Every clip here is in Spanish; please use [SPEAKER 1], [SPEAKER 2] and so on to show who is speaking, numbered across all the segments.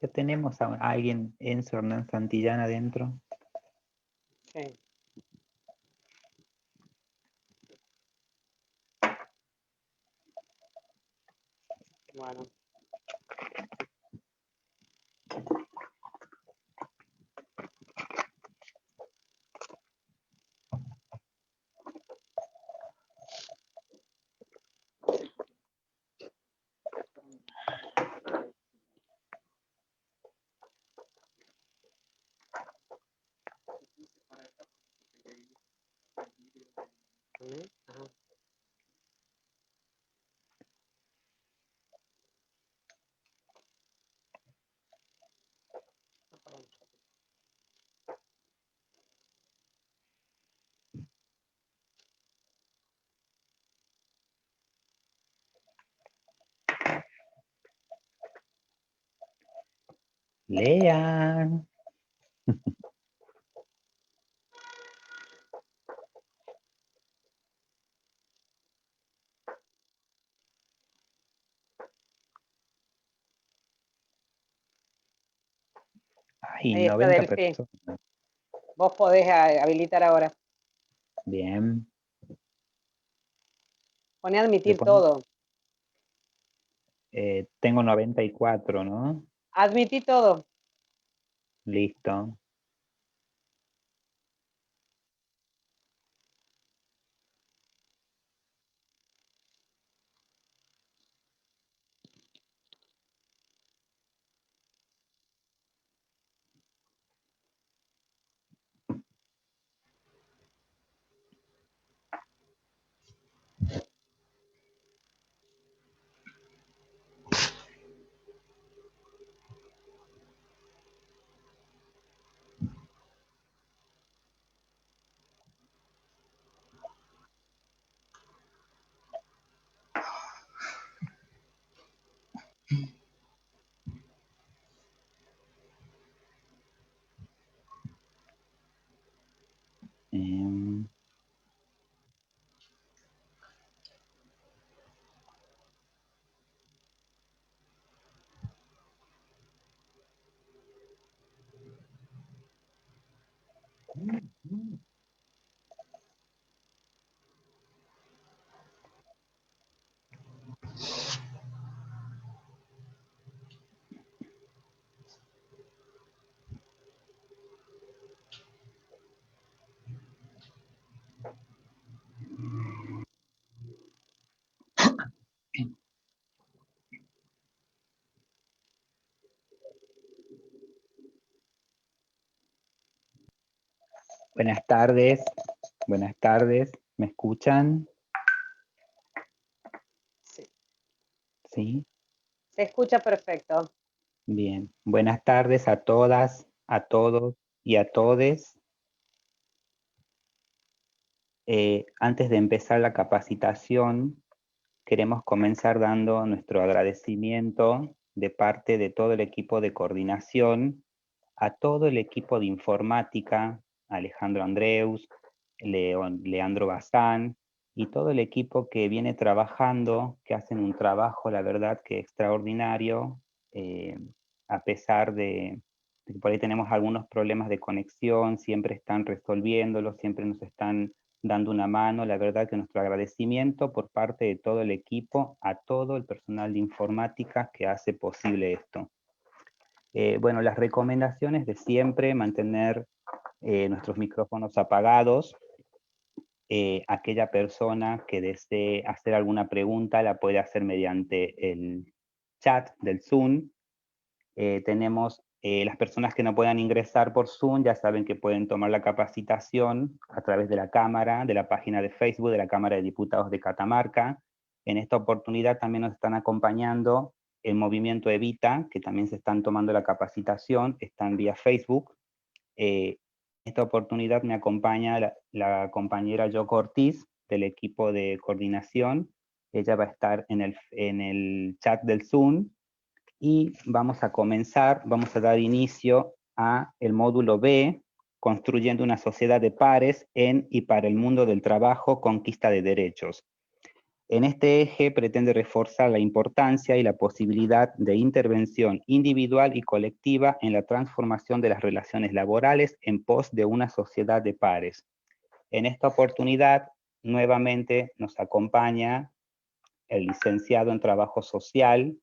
[SPEAKER 1] Ya tenemos a alguien, Enzo Hernán Santillán, adentro.
[SPEAKER 2] Sí. Bueno. Ajá.
[SPEAKER 1] Lean. Ay,
[SPEAKER 2] Ahí está
[SPEAKER 1] 90
[SPEAKER 2] Delphi.
[SPEAKER 1] personas.
[SPEAKER 2] Vos podés habilitar ahora.
[SPEAKER 1] Bien.
[SPEAKER 2] Poné admitir
[SPEAKER 1] Después,
[SPEAKER 2] todo.
[SPEAKER 1] tengo 94, ¿no?
[SPEAKER 2] Admití todo.
[SPEAKER 1] Listo. Em, Buenas tardes. Buenas tardes. ¿Me escuchan?
[SPEAKER 2] Sí.
[SPEAKER 1] Sí.
[SPEAKER 2] Se escucha perfecto.
[SPEAKER 1] Bien. Buenas tardes a todas, a todos y a todes. Antes de empezar la capacitación, queremos comenzar dando nuestro agradecimiento de parte de todo el equipo de coordinación, a todo el equipo de informática, Alejandro Andreus, Leandro Bazán, y todo el equipo que viene trabajando, que hacen un trabajo, la verdad, que extraordinario, a pesar de que por ahí tenemos algunos problemas de conexión, siempre están resolviéndolos, siempre nos están dando una mano. La verdad que nuestro agradecimiento por parte de todo el equipo, a todo el personal de informática que hace posible esto. Bueno, las recomendaciones de siempre, mantener nuestros micrófonos apagados. Aquella persona que desee hacer alguna pregunta la puede hacer mediante el chat del Zoom. Tenemos las personas que no puedan ingresar por Zoom, ya saben que pueden tomar la capacitación a través de la Cámara, de la página de Facebook de la Cámara de Diputados de Catamarca. En esta oportunidad también nos están acompañando el Movimiento Evita, que también se están tomando la capacitación, están vía Facebook. En esta oportunidad me acompaña la compañera Yoko Ortiz, del equipo de coordinación. Ella va a estar en el chat del Zoom, y vamos a comenzar, vamos a dar inicio a el módulo B, construyendo una sociedad de pares en y para el mundo del trabajo, conquista de derechos. En este eje pretende reforzar la importancia y la posibilidad de intervención individual y colectiva en la transformación de las relaciones laborales en pos de una sociedad de pares. En esta oportunidad, nuevamente nos acompaña el licenciado en Trabajo Social,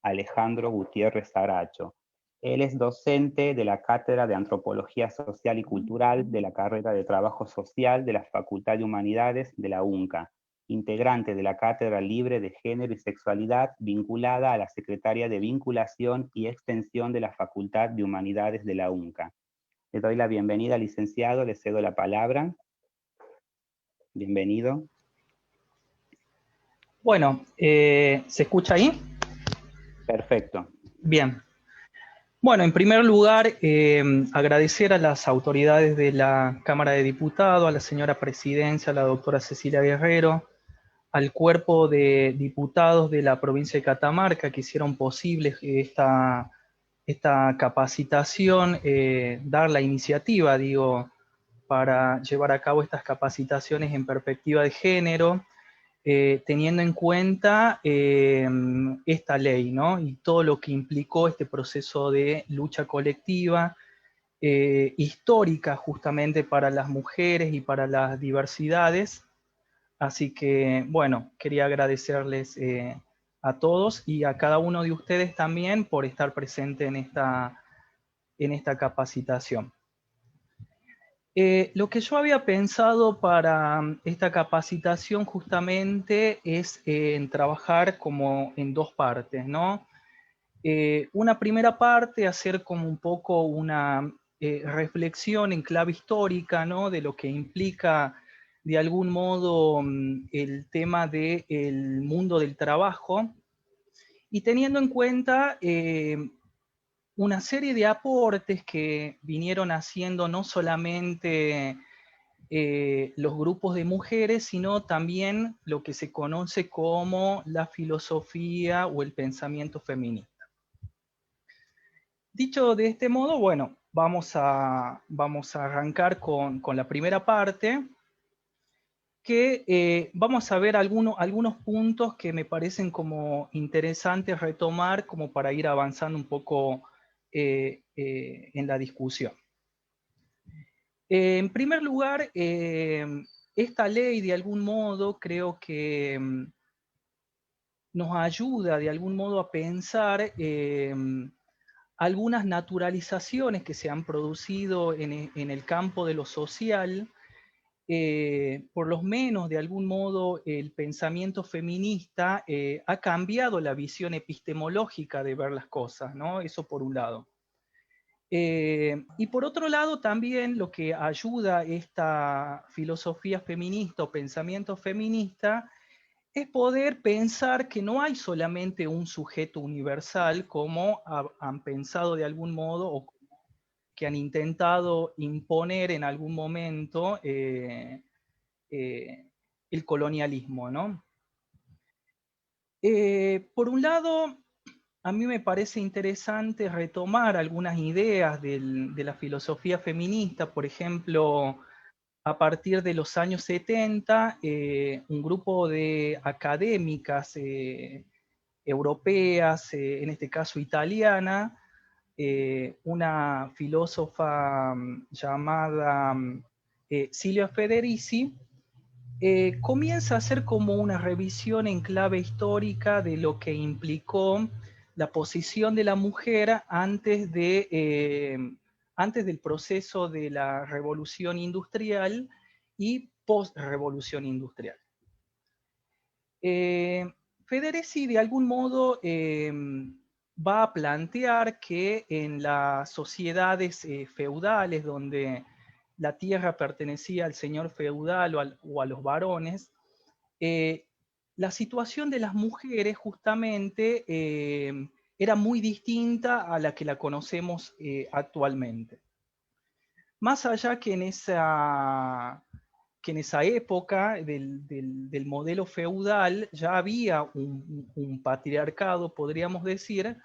[SPEAKER 1] Alejandro Gutiérrez Aracho. Él es docente de la Cátedra de Antropología Social y Cultural de la carrera de Trabajo Social de la Facultad de Humanidades de la UNCA, integrante de la Cátedra Libre de Género y Sexualidad vinculada a la Secretaría de Vinculación y Extensión de la Facultad de Humanidades de la UNCA. Le doy la bienvenida, licenciado, le cedo la palabra. Bienvenido.
[SPEAKER 3] Bueno, ¿se escucha ahí?
[SPEAKER 1] Perfecto.
[SPEAKER 3] Bien. Bueno, en primer lugar, agradecer a las autoridades de la Cámara de Diputados, a la señora Presidencia, a la doctora Cecilia Guerrero, al cuerpo de diputados de la provincia de Catamarca que hicieron posible esta capacitación, dar la iniciativa, digo, para llevar a cabo estas capacitaciones en perspectiva de género, teniendo en cuenta esta ley, ¿no? Y todo lo que implicó este proceso de lucha colectiva, histórica justamente para las mujeres y para las diversidades. Así que, bueno, quería agradecerles a todos y a cada uno de ustedes también por estar presente en esta capacitación. Lo que yo había pensado para esta capacitación justamente es en trabajar como en dos partes, ¿no? Una primera parte, hacer como un poco una reflexión en clave histórica, ¿no? De lo que implica de algún modo el tema del mundo del trabajo, y teniendo en cuenta una serie de aportes que vinieron haciendo no solamente los grupos de mujeres, sino también lo que se conoce como la filosofía o el pensamiento feminista. Dicho de este modo, bueno, vamos a arrancar con la primera parte, que vamos a ver algunos puntos que me parecen como interesantes retomar como para ir avanzando un poco en la discusión. En primer lugar, esta ley de algún modo creo que nos ayuda de algún modo a pensar algunas naturalizaciones que se han producido en el campo de lo social. Por lo menos de algún modo el pensamiento feminista ha cambiado la visión epistemológica de ver las cosas, ¿no? Eso por un lado. Y por otro lado también lo que ayuda esta filosofía feminista o pensamiento feminista es poder pensar que no hay solamente un sujeto universal como han pensado de algún modo o que han intentado imponer en algún momento el colonialismo, ¿no? Por un lado, a mí me parece interesante retomar algunas ideas de la filosofía feminista. Por ejemplo, a partir de los años 70, un grupo de académicas europeas, en este caso italiana, una filósofa llamada Silvia Federici, comienza a hacer como una revisión en clave histórica de lo que implicó la posición de la mujer antes del proceso de la revolución industrial y post-revolución industrial. Federici de algún modo va a plantear que en las sociedades feudales donde la tierra pertenecía al señor feudal o a los varones, la situación de las mujeres justamente era muy distinta a la que la conocemos actualmente. Más allá que en esa época del modelo feudal ya había un patriarcado, podríamos decir,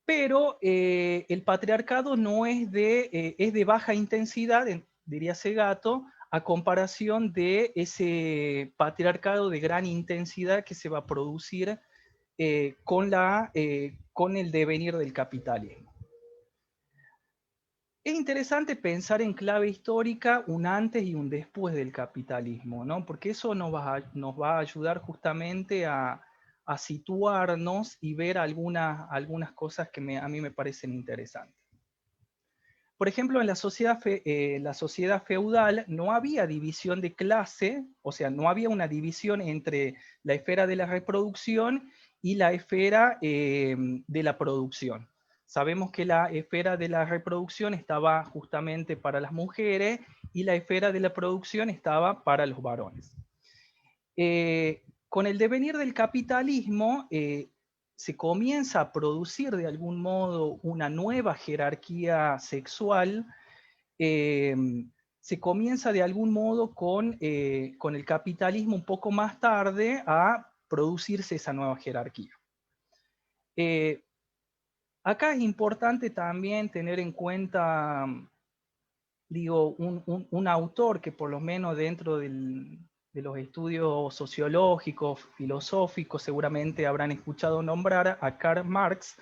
[SPEAKER 3] pero el patriarcado no es de baja intensidad, diría Segato, a comparación de ese patriarcado de gran intensidad que se va a producir con el devenir del capitalismo. Es interesante pensar en clave histórica un antes y un después del capitalismo, ¿no? Porque eso nos va a ayudar justamente a situarnos y ver algunas cosas que a mí me parecen interesantes. Por ejemplo, en la sociedad feudal no había división de clase, o sea, no había una división entre la esfera de la reproducción y la esfera de la producción. Sabemos que la esfera de la reproducción estaba justamente para las mujeres y la esfera de la producción estaba para los varones. Con el devenir del capitalismo, se comienza a producir de algún modo una nueva jerarquía sexual, se comienza de algún modo con el capitalismo un poco más tarde a producirse esa nueva jerarquía. Acá es importante también tener en cuenta, digo, un autor que por lo menos dentro de los estudios sociológicos, filosóficos, seguramente habrán escuchado nombrar a Karl Marx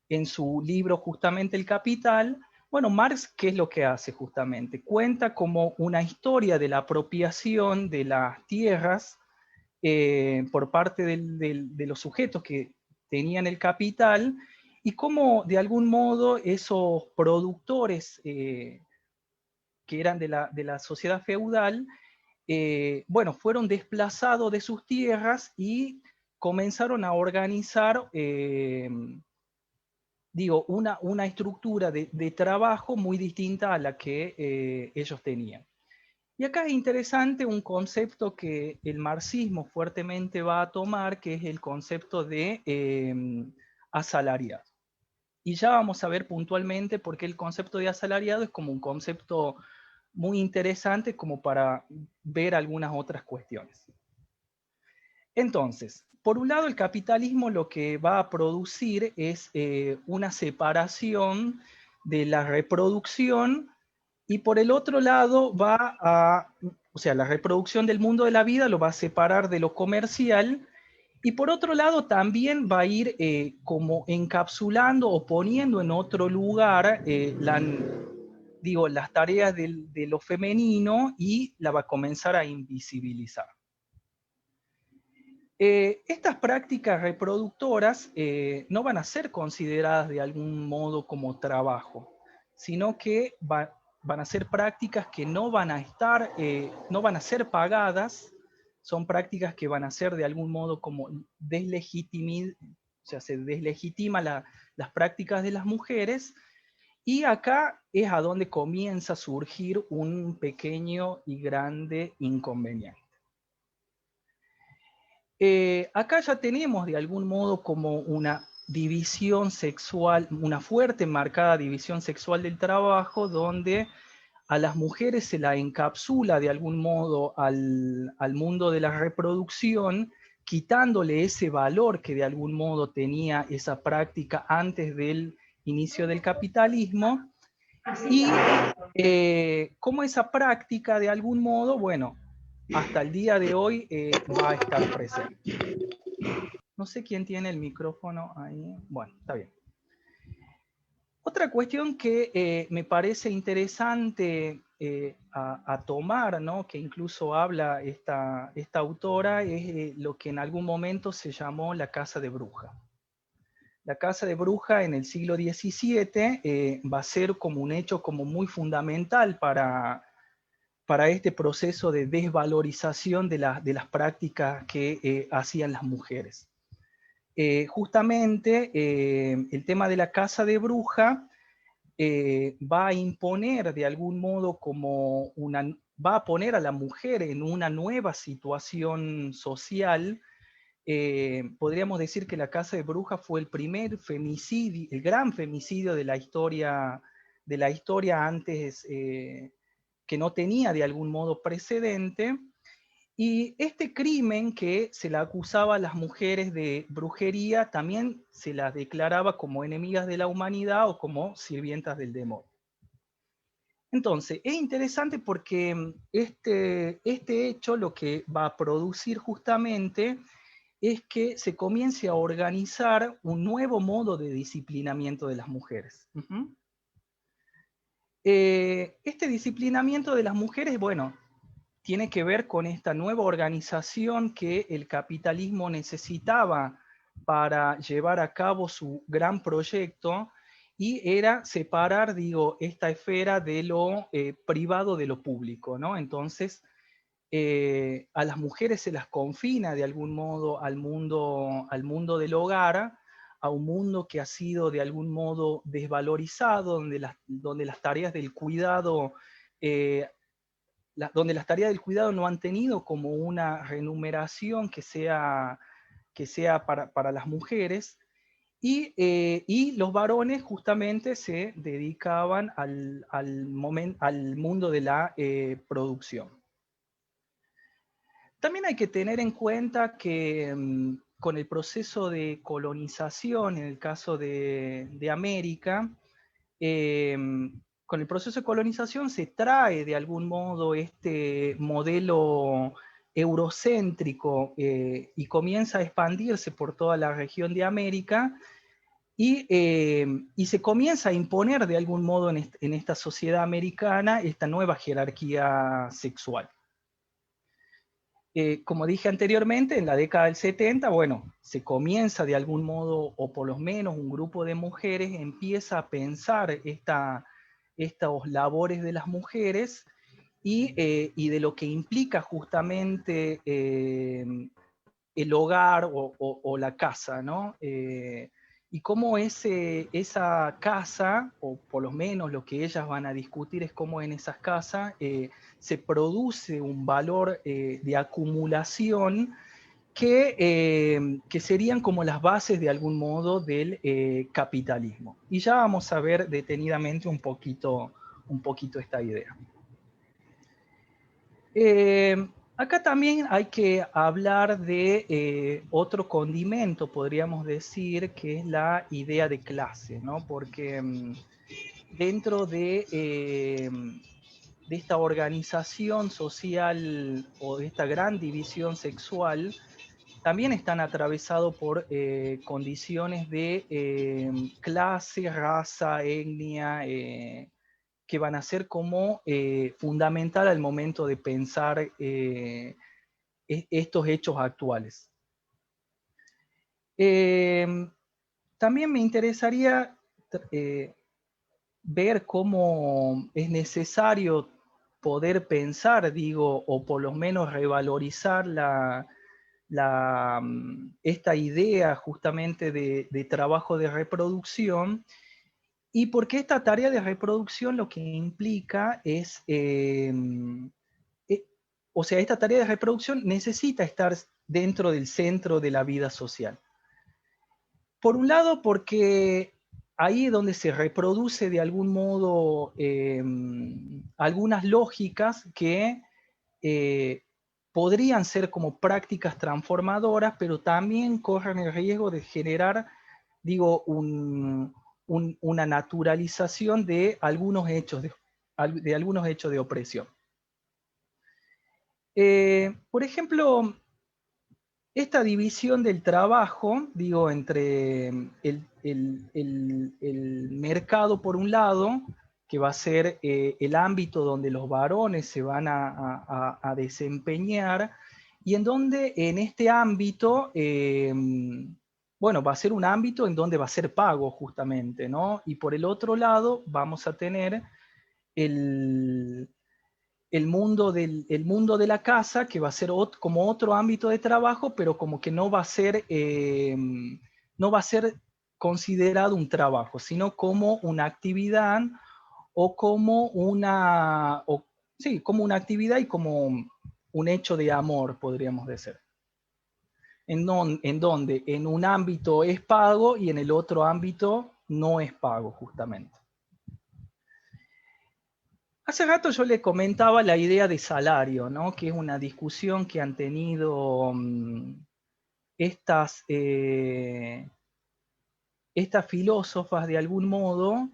[SPEAKER 3] en su libro justamente El Capital. Bueno, Marx, ¿qué es lo que hace justamente? Cuenta como una historia de la apropiación de las tierras por parte de los sujetos que tenían el capital y cómo de algún modo esos productores que eran de la sociedad feudal, bueno, fueron desplazados de sus tierras y comenzaron a organizar, digo, una estructura de trabajo muy distinta a la que ellos tenían. Y acá es interesante un concepto que el marxismo fuertemente va a tomar, que es el concepto de asalariado. Y ya vamos a ver puntualmente por qué el concepto de asalariado es como un concepto muy interesante como para ver algunas otras cuestiones. Entonces, por un lado, el capitalismo lo que va a producir es una separación de la reproducción y por el otro lado o sea, la reproducción del mundo de la vida lo va a separar de lo comercial y por otro lado también va a ir como encapsulando o poniendo en otro lugar las tareas de lo femenino y la va a comenzar a invisibilizar. Estas prácticas reproductoras no van a ser consideradas de algún modo como trabajo, sino que van a ser prácticas que no van a ser pagadas, son prácticas que van a ser de algún modo como o sea, se deslegitima las prácticas de las mujeres, y acá es a donde comienza a surgir un pequeño y grande inconveniente. Acá ya tenemos de algún modo como una división sexual, una fuerte marcada división sexual del trabajo, donde a las mujeres se la encapsula de algún modo al mundo de la reproducción, quitándole ese valor que de algún modo tenía esa práctica antes del inicio del capitalismo, y cómo esa práctica de algún modo, bueno, hasta el día de hoy va a estar presente. No sé quién tiene el micrófono ahí. Bueno, está bien. Otra cuestión que me parece interesante a tomar, ¿no? Que incluso habla esta autora, es lo que en algún momento se llamó la casa de bruja. La casa de bruja en el siglo XVII va a ser como un hecho como muy fundamental para este proceso de desvalorización de las prácticas que hacían las mujeres. Justamente el tema de la casa de bruja va a imponer de algún modo va a poner a la mujer en una nueva situación social. Podríamos decir que la casa de bruja fue el primer femicidio, el gran femicidio de la historia antes, que no tenía de algún modo precedente, y este crimen que se le acusaba a las mujeres de brujería también se las declaraba como enemigas de la humanidad o como sirvientas del demonio. Entonces, es interesante porque este hecho lo que va a producir justamente es que se comience a organizar un nuevo modo de disciplinamiento de las mujeres. Este disciplinamiento de las mujeres, bueno, tiene que ver con esta nueva organización que el capitalismo necesitaba para llevar a cabo su gran proyecto, y era separar, digo, esta esfera de lo privado de lo público, ¿no? Entonces, a las mujeres se las confina de algún modo al mundo del hogar, a un mundo que ha sido de algún modo desvalorizado, donde las tareas del cuidado, donde las tareas del cuidado no han tenido como una remuneración que sea para las mujeres, y los varones justamente se dedicaban al mundo de la producción. También hay que tener en cuenta que con el proceso de colonización, en el caso de América, con el proceso de colonización se trae de algún modo este modelo eurocéntrico y comienza a expandirse por toda la región de América, y se comienza a imponer de algún modo en esta sociedad americana esta nueva jerarquía sexual. Como dije anteriormente, en la década del 70, bueno, se comienza de algún modo, o por lo menos un grupo de mujeres empieza a pensar estos labores de las mujeres y de lo que implica justamente el hogar o la casa, ¿no? Y cómo esa casa, o por lo menos lo que ellas van a discutir es cómo en esas casas se produce un valor de acumulación que serían como las bases de algún modo del capitalismo. Y ya vamos a ver detenidamente un poquito esta idea. Acá también hay que hablar de otro condimento, podríamos decir, que es la idea de clase, ¿no? Porque dentro de esta organización social o de esta gran división sexual, también están atravesados por condiciones de clase, raza, etnia, que van a ser como fundamental al momento de pensar estos hechos actuales. También me interesaría ver cómo es necesario poder pensar, digo, o por lo menos revalorizar esta idea justamente de trabajo de reproducción, y porque esta tarea de reproducción lo que implica es, o sea, esta tarea de reproducción necesita estar dentro del centro de la vida social. Por un lado, porque ahí es donde se reproduce de algún modo algunas lógicas que podrían ser como prácticas transformadoras, pero también corren el riesgo de generar, digo, una naturalización de algunos hechos de opresión. Por ejemplo, esta división del trabajo, digo, entre el mercado por un lado, que va a ser el ámbito donde los varones se van a desempeñar, y en donde en este ámbito, bueno, va a ser un ámbito en donde va a ser pago justamente, ¿no? Y por el otro lado vamos a tener el mundo de la casa, que va a ser como otro ámbito de trabajo, pero como que no va a ser considerado un trabajo, sino como una actividad o como como una actividad y como un hecho de amor, podríamos decir. En donde en un ámbito es pago y en el otro ámbito no es pago, justamente. Hace rato yo le comentaba la idea de salario, ¿no? Que es una discusión que han tenido estas filósofas de algún modo,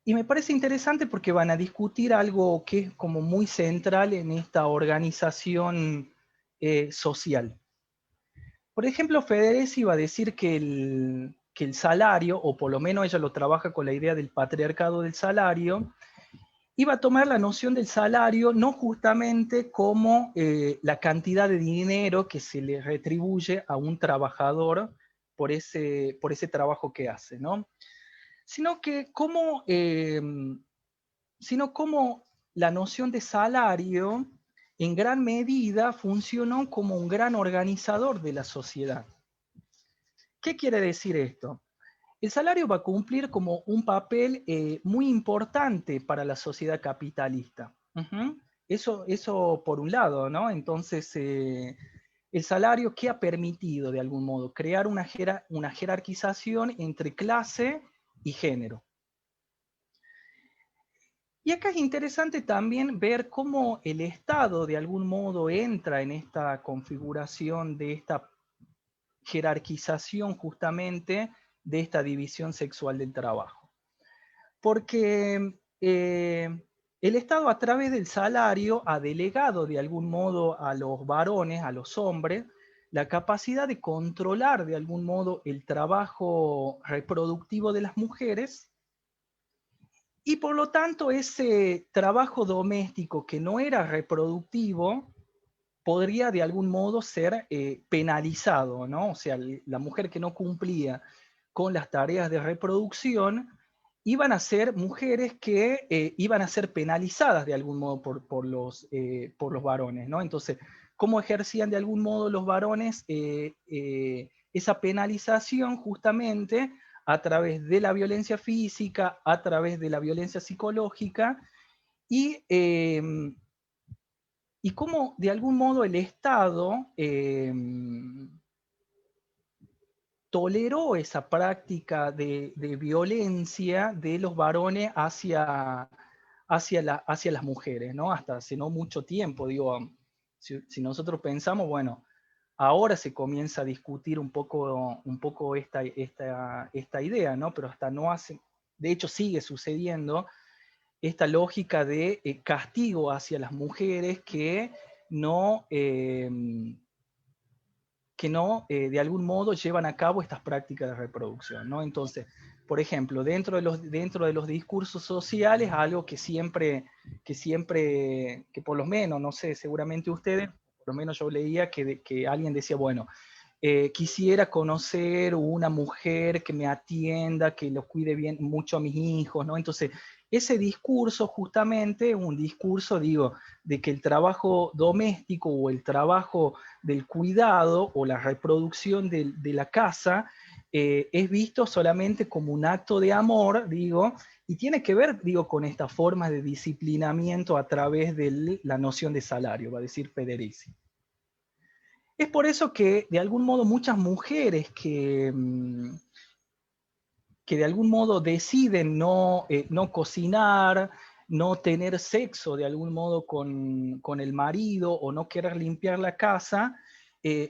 [SPEAKER 3] Y me parece interesante porque van a discutir algo que es como muy central en esta organización social. Por ejemplo, Federici va a decir que el salario, o por lo menos ella lo trabaja con la idea del patriarcado del salario, iba a tomar la noción del salario no justamente como la cantidad de dinero que se le retribuye a un trabajador por ese trabajo que hace, ¿no? Sino como la noción de salario en gran medida funcionó como un gran organizador de la sociedad. ¿Qué quiere decir esto? El salario va a cumplir como un papel muy importante para la sociedad capitalista. Eso por un lado, ¿no? Entonces, el salario, ¿qué ha permitido de algún modo? Crear una jerarquización entre clase y género. Y acá es interesante también ver cómo el Estado de algún modo entra en esta configuración de esta jerarquización justamente de esta división sexual del trabajo. Porque el Estado a través del salario ha delegado de algún modo a los varones, a los hombres, la capacidad de controlar de algún modo el trabajo reproductivo de las mujeres. Y por lo tanto, ese trabajo doméstico que no era reproductivo podría de algún modo ser penalizado, ¿no? O sea, la mujer que no cumplía con las tareas de reproducción iban a ser mujeres que iban a ser penalizadas de algún modo por los varones, ¿no? Entonces, ¿cómo ejercían de algún modo los varones esa penalización justamente a través de la violencia física, a través de la violencia psicológica y cómo de algún modo el Estado toleró esa práctica de violencia de los varones hacia las mujeres, ¿no? Hasta hace no mucho tiempo, digo, si nosotros pensamos, bueno, ahora se comienza a discutir un poco esta idea, ¿no? Pero hasta no hace, de hecho sigue sucediendo esta lógica de castigo hacia las mujeres que no de algún modo llevan a cabo estas prácticas de reproducción, ¿no? Entonces, por ejemplo, dentro de los discursos sociales, algo que por lo menos, no sé, seguramente ustedes, por lo menos yo leía que alguien decía, bueno, quisiera conocer una mujer que me atienda, que los cuide bien mucho a mis hijos, ¿no? Entonces, ese discurso justamente, un discurso, digo, de que el trabajo doméstico o el trabajo del cuidado o la reproducción de la casa es visto solamente como un acto de amor, digo, y tiene que ver, digo, con esta forma de disciplinamiento a través de la noción de salario, va a decir Federici. Es por eso que, de algún modo, muchas mujeres que de algún modo deciden no cocinar, no tener sexo de algún modo con el marido o no querer limpiar la casa,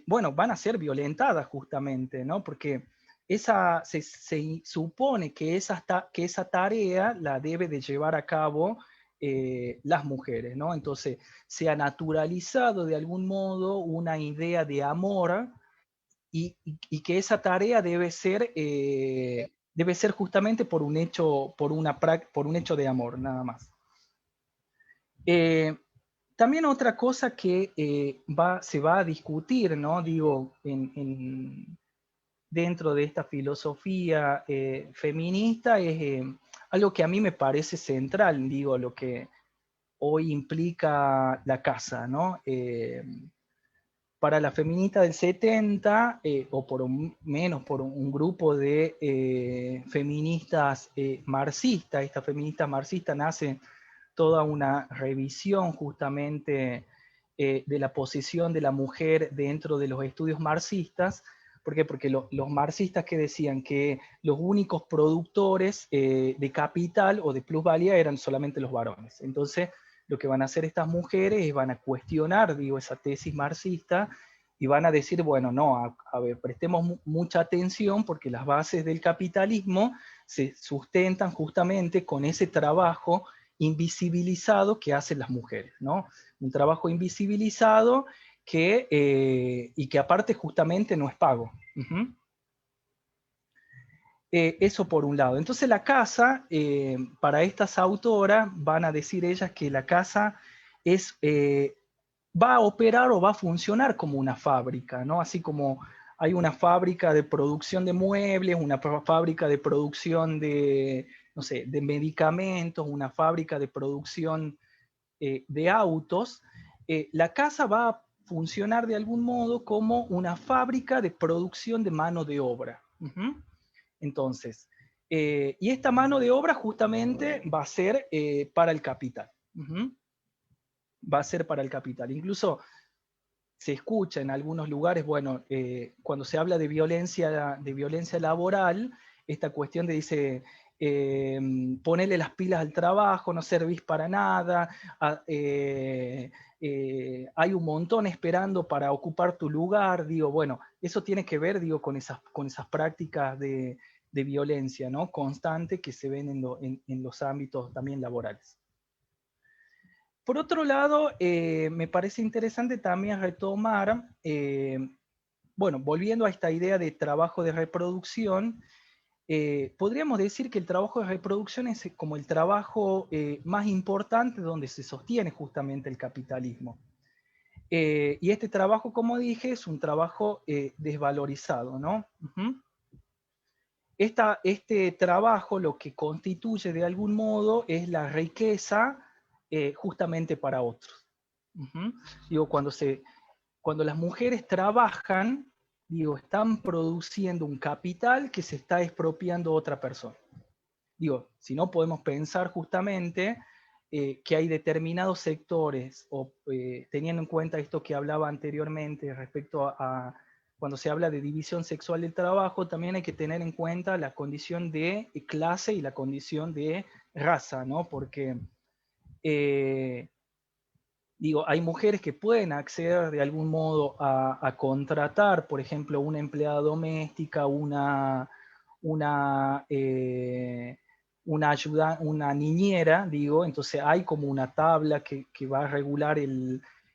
[SPEAKER 3] bueno, van a ser violentadas justamente, ¿no? Porque se supone que esa tarea la debe de llevar a cabo las mujeres, ¿no? Entonces se ha naturalizado de algún modo una idea de amor y que esa tarea debe ser justamente por un hecho de amor, nada más. También otra cosa que se va a discutir, ¿no? Digo, dentro de esta filosofía feminista es algo que a mí me parece central, digo, lo que hoy implica la casa, ¿no? Para la feminista del 70, o por menos por un grupo de feministas marxistas, esta feminista marxista nace toda una revisión justamente de la posición de la mujer dentro de los estudios marxistas. ¿Por qué? Porque los marxistas que decían que los únicos productores de capital o de plusvalía eran solamente los varones. Entonces, lo que van a hacer estas mujeres es van a cuestionar, digo, esa tesis marxista y van a decir, bueno, no, a ver, prestemos mucha atención porque las bases del capitalismo se sustentan justamente con ese trabajo invisibilizado que hacen las mujeres, ¿no? Un trabajo invisibilizado y que aparte justamente no es pago. Uh-huh. Eso por un lado. Entonces la casa, para estas autoras, van a decir ellas que la casa va a operar o va a funcionar como una fábrica, ¿no? Así como hay una fábrica de producción de muebles, una fábrica de producción de, no sé, de medicamentos, una fábrica de producción de autos, la casa va a funcionar de algún modo como una fábrica de producción de mano de obra. Uh-huh. Entonces, y esta mano de obra justamente va a ser para el capital. Uh-huh. Va a ser para el capital. Incluso se escucha en algunos lugares, bueno, cuando se habla de violencia laboral, esta cuestión de dice, ponerle las pilas al trabajo, no servís para nada, hay un montón esperando para ocupar tu lugar, digo, bueno, eso tiene que ver, digo, con esas prácticas de violencia, ¿no? Constante que se ven en los ámbitos también laborales. Por otro lado, me parece interesante también retomar, bueno, volviendo a esta idea de trabajo de reproducción, podríamos decir que el trabajo de reproducción es como el trabajo más importante donde se sostiene justamente el capitalismo. Y este trabajo, como dije, es un trabajo desvalorizado, ¿no? Uh-huh. Este trabajo lo que constituye de algún modo es la riqueza justamente para otros. Uh-huh. Digo, cuando las mujeres trabajan, digo, están produciendo un capital que se está expropiando a otra persona. Digo, si no podemos pensar justamente que hay determinados sectores, o teniendo en cuenta esto que hablaba anteriormente respecto a cuando se habla de división sexual del trabajo, también hay que tener en cuenta la condición de clase y la condición de raza, ¿no? Porque digo, hay mujeres que pueden acceder de algún modo a contratar, por ejemplo, una empleada doméstica, una ayuda, una niñera, digo, entonces hay como una tabla que va a regular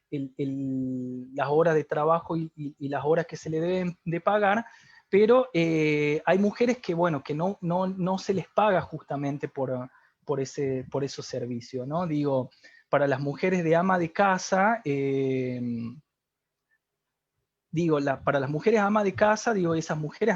[SPEAKER 3] las horas de trabajo y las horas que se le deben de pagar, pero hay mujeres que, bueno, que no se les paga justamente por esos servicios, ¿no? Digo, para las mujeres de ama de casa, para las mujeres ama de casa, digo, esas mujeres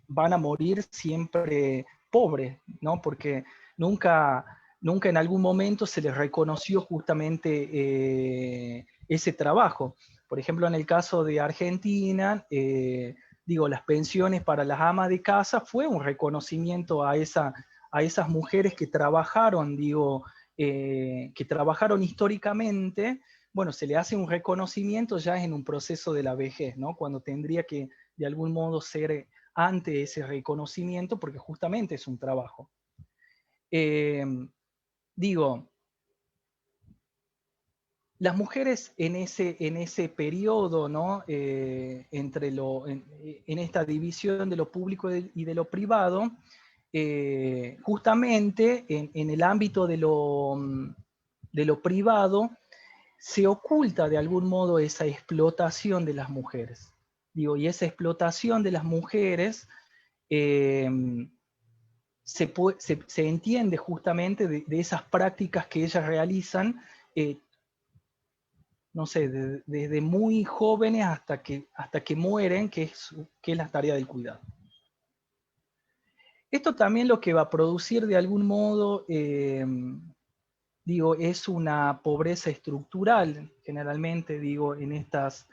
[SPEAKER 3] van a morir siempre pobres, ¿no? Porque nunca en algún momento se les reconoció justamente ese trabajo. Por ejemplo, en el caso de Argentina, digo, las pensiones para las amas de casa fue un reconocimiento a esas mujeres que trabajaron, digo, que trabajaron históricamente. Bueno, se le hace un reconocimiento ya en un proceso de la vejez, ¿no? Cuando tendría que de algún modo ser ante ese reconocimiento, porque justamente es un trabajo. Digo, las mujeres en ese periodo, ¿no? En esta división de lo público y de lo privado, justamente en el ámbito de lo privado, se oculta de algún modo esa explotación de las mujeres. Digo, y esa explotación de las mujeres se entiende justamente de esas prácticas que ellas realizan, no sé, desde muy jóvenes hasta que mueren, que es la tarea del cuidado. Esto también lo que va a producir de algún modo, digo, es una pobreza estructural, generalmente, digo, en estas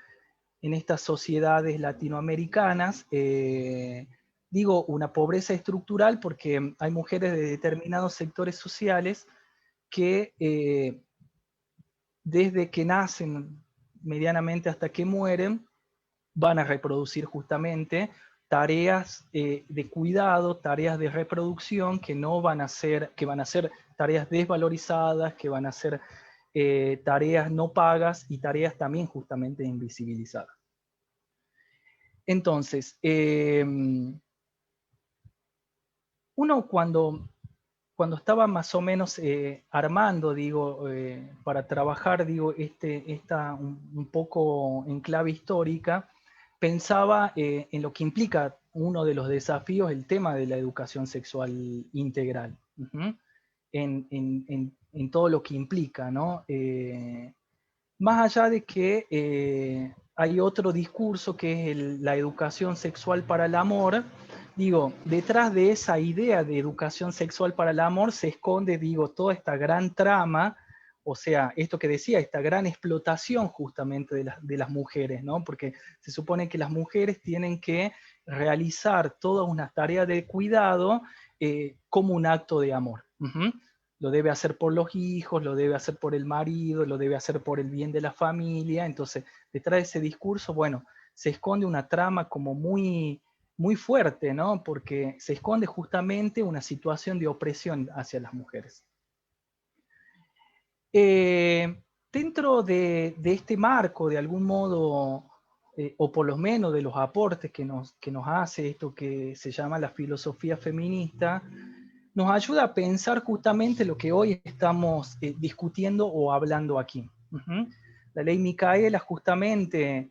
[SPEAKER 3] sociedades latinoamericanas, digo, una pobreza estructural porque hay mujeres de determinados sectores sociales que desde que nacen medianamente hasta que mueren, van a reproducir justamente tareas de cuidado, tareas de reproducción que van a ser tareas desvalorizadas, que van a ser tareas no pagas y tareas también justamente invisibilizadas. Entonces, uno cuando estaba más o menos armando, digo, para trabajar, digo, un poco en clave histórica, pensaba en lo que implica uno de los desafíos, el tema de la educación sexual integral, en todo lo que implica, ¿no? Más allá de que hay otro discurso que es la educación sexual para el amor, digo, detrás de esa idea de educación sexual para el amor se esconde, digo, toda esta gran trama, o sea, esto que decía, esta gran explotación justamente de las mujeres, ¿no? Porque se supone que las mujeres tienen que realizar toda una tarea de cuidado como un acto de amor. Lo debe hacer por los hijos, lo debe hacer por el marido, lo debe hacer por el bien de la familia. Entonces, detrás de ese discurso, bueno, se esconde una trama como muy, muy fuerte, ¿no? Porque se esconde justamente una situación de opresión hacia las mujeres. Dentro de este marco, de algún modo, o por lo menos de los aportes que nos hace esto que se llama la filosofía feminista, nos ayuda a pensar justamente lo que hoy estamos discutiendo o hablando aquí. La ley Micaela justamente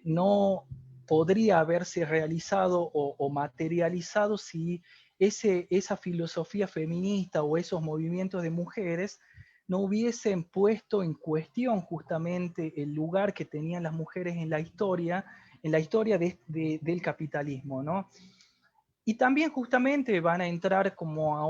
[SPEAKER 3] no podría haberse realizado o materializado si esa filosofía feminista o esos movimientos de mujeres no hubiesen puesto en cuestión justamente el lugar que tenían las mujeres en la historia del capitalismo, ¿no? Y también justamente van a entrar como a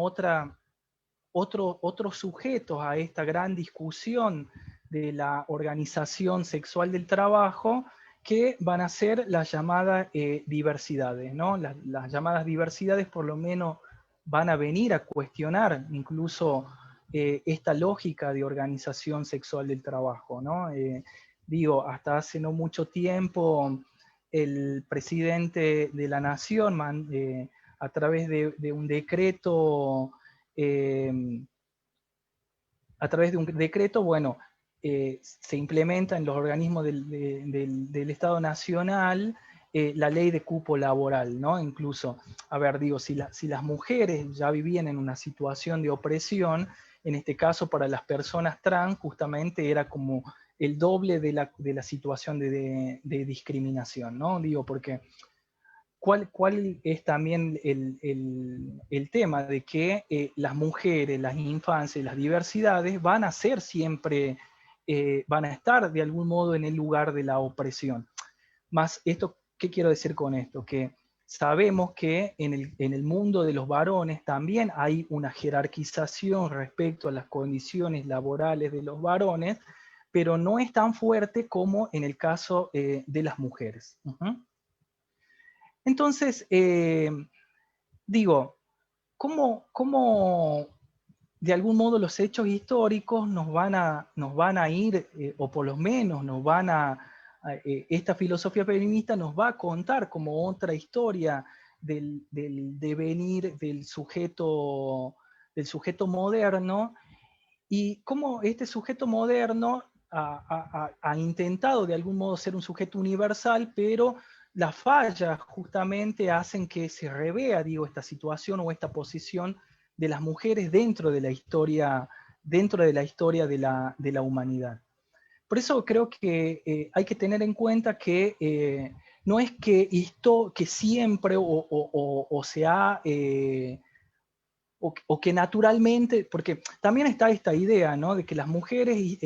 [SPEAKER 3] otros sujetos a esta gran discusión de la organización sexual del trabajo, que van a ser las llamadas diversidades, ¿no? Las llamadas diversidades por lo menos van a venir a cuestionar incluso esta lógica de organización sexual del trabajo, ¿no? Digo, hasta hace no mucho tiempo el presidente de la Nación, a través de un decreto, bueno, se implementa en los organismos del Estado Nacional la ley de cupo laboral, ¿no? Incluso, a ver, digo, si las mujeres ya vivían en una situación de opresión, en este caso para las personas trans justamente era como el doble de la situación de discriminación, ¿no? Digo, porque ¿cuál es también el tema de que las mujeres, las infancias, las diversidades van a ser siempre, van a estar de algún modo en el lugar de la opresión? Más esto, ¿qué quiero decir con esto? Que sabemos que en el mundo de los varones también hay una jerarquización respecto a las condiciones laborales de los varones, pero no es tan fuerte como en el caso de las mujeres. Entonces, digo, ¿cómo de algún modo los hechos históricos nos van a ir, o por lo menos esta filosofía feminista nos va a contar como otra historia del devenir del sujeto moderno, y cómo este sujeto moderno ha intentado de algún modo ser un sujeto universal, pero las fallas justamente hacen que se revea, digo, esta situación o esta posición de las mujeres dentro de la historia de la humanidad. Por eso creo que hay que tener en cuenta que no es que siempre o se ha o que naturalmente, porque también está esta idea, ¿no? De que las mujeres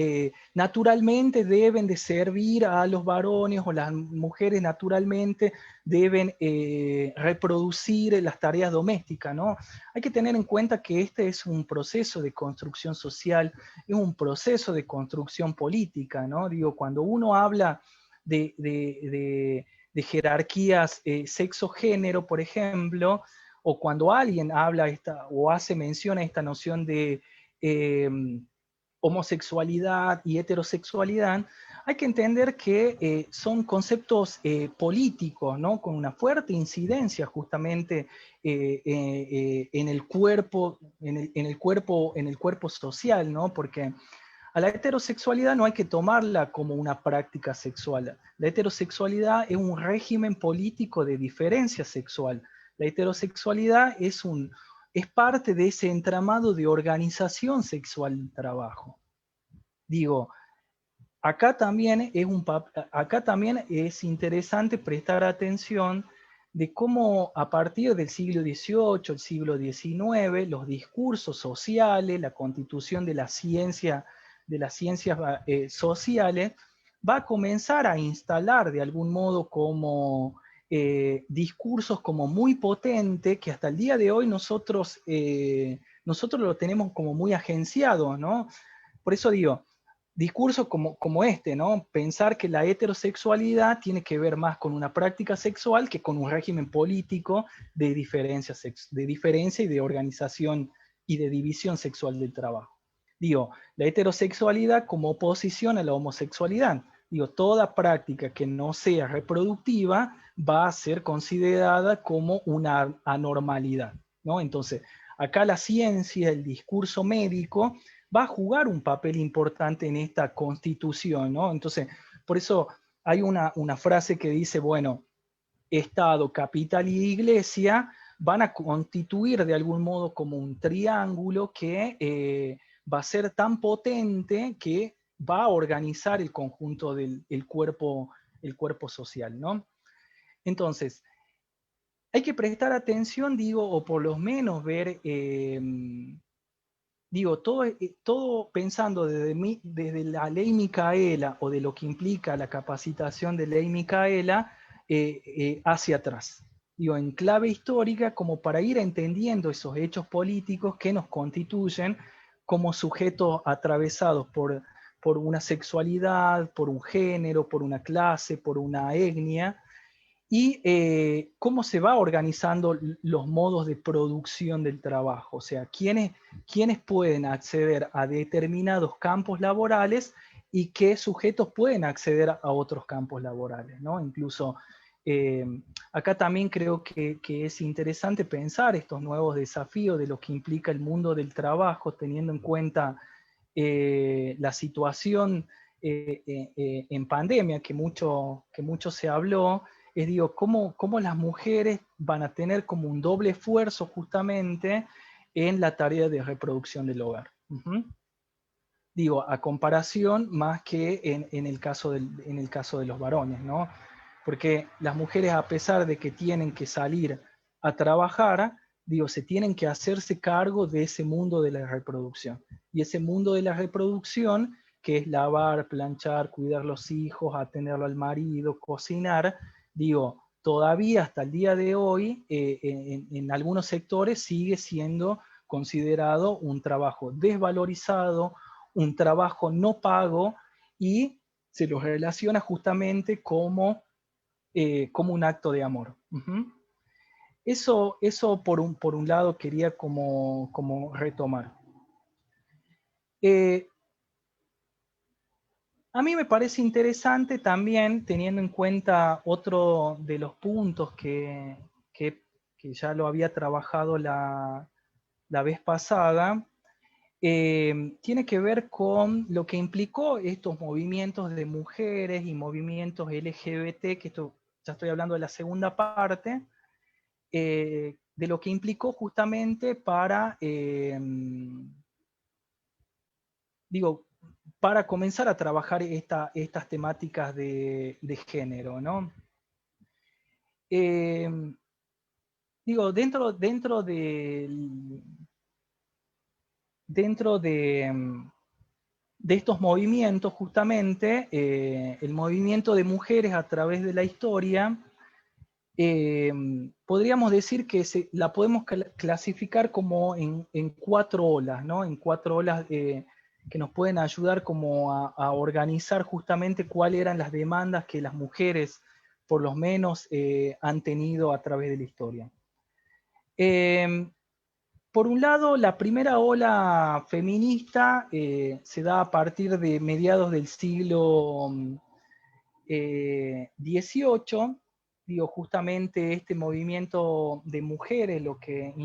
[SPEAKER 3] naturalmente deben de servir a los varones, o las mujeres naturalmente deben reproducir las tareas domésticas, ¿no? Hay que tener en cuenta que este es un proceso de construcción social, es un proceso de construcción política, ¿no? Digo, cuando uno habla de jerarquías sexo-género, por ejemplo, o cuando alguien habla o hace mención a esta noción de homosexualidad y heterosexualidad, hay que entender que son conceptos políticos, ¿no? Con una fuerte incidencia justamente en el cuerpo social, ¿no? Porque a la heterosexualidad no hay que tomarla como una práctica sexual. La heterosexualidad es un régimen político de diferencia sexual. La heterosexualidad es parte de ese entramado de organización sexual del trabajo. Digo, acá también es interesante prestar atención de cómo a partir del siglo XVIII, el siglo XIX, los discursos sociales, la constitución de las ciencias sociales, va a comenzar a instalar de algún modo como discursos como muy potentes que hasta el día de hoy nosotros lo tenemos como muy agenciado, ¿no? Por eso digo, discursos como este, ¿no? Pensar que la heterosexualidad tiene que ver más con una práctica sexual que con un régimen político de diferencia y de organización y de división sexual del trabajo. Digo, la heterosexualidad como oposición a la homosexualidad. Digo, toda práctica que no sea reproductiva va a ser considerada como una anormalidad, ¿no? Entonces, acá la ciencia, el discurso médico, va a jugar un papel importante en esta constitución, ¿no? Entonces, por eso hay una frase que dice, bueno, Estado, capital y iglesia van a constituir de algún modo como un triángulo que va a ser tan potente que va a organizar el conjunto del cuerpo social, ¿no? Entonces, hay que prestar atención, digo, o por lo menos ver... digo, todo pensando desde la ley Micaela o de lo que implica la capacitación de ley Micaela hacia atrás. Digo, en clave histórica, como para ir entendiendo esos hechos políticos que nos constituyen como sujetos atravesados por una sexualidad, por un género, por una clase, por una etnia, y cómo se va organizando los modos de producción del trabajo, o sea, quiénes pueden acceder a determinados campos laborales y qué sujetos pueden acceder a otros campos laborales, ¿no? Incluso acá también creo que es interesante pensar estos nuevos desafíos de lo que implica el mundo del trabajo, teniendo en cuenta la situación en pandemia, que mucho se habló, es digo, cómo las mujeres van a tener como un doble esfuerzo justamente en la tarea de reproducción del hogar. Digo, a comparación más que en el caso de los varones, ¿no? Porque las mujeres, a pesar de que tienen que salir a trabajar, digo, se tienen que hacerse cargo de ese mundo de la reproducción. Y ese mundo de la reproducción, que es lavar, planchar, cuidar los hijos, atenderlo al marido, cocinar, digo, todavía hasta el día de hoy, en algunos sectores sigue siendo considerado un trabajo desvalorizado, un trabajo no pago, y se lo relaciona justamente como un acto de amor. Eso por un lado quería como retomar. A mí me parece interesante también, teniendo en cuenta otro de los puntos que ya lo había trabajado la vez pasada, tiene que ver con lo que implicó estos movimientos de mujeres y movimientos LGBT, que esto ya estoy hablando de la segunda parte, de lo que implicó justamente para comenzar a trabajar estas temáticas de género, ¿no? Dentro de estos movimientos, justamente, el movimiento de mujeres a través de la historia, podríamos decir que la podemos clasificar como en 4 olas, ¿no? En 4 olas que nos pueden ayudar como a organizar justamente cuáles eran las demandas que las mujeres, por lo menos, han tenido a través de la historia. Por un lado, la primera ola feminista se da a partir de mediados del siglo XVIII. Digo, justamente este movimiento de mujeres lo que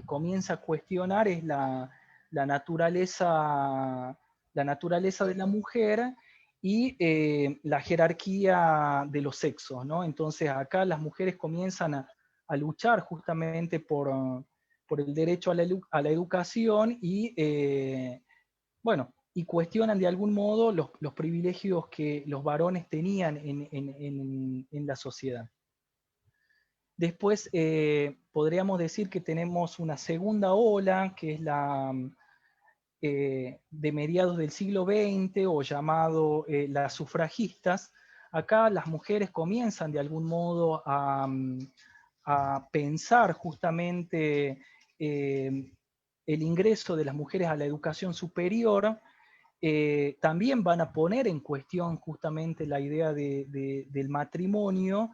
[SPEAKER 3] comienza a cuestionar es la naturaleza la naturaleza de la mujer y la jerarquía de los sexos, ¿no? Entonces acá las mujeres comienzan a luchar justamente por el derecho a la educación y, bueno, y cuestionan de algún modo los privilegios que los varones tenían en la sociedad. Después podríamos decir que tenemos una segunda ola, que es la de mediados del siglo XX, o llamado las sufragistas. Acá las mujeres comienzan de algún modo a pensar justamente el ingreso de las mujeres a la educación superior. También van a poner en cuestión justamente la idea del matrimonio,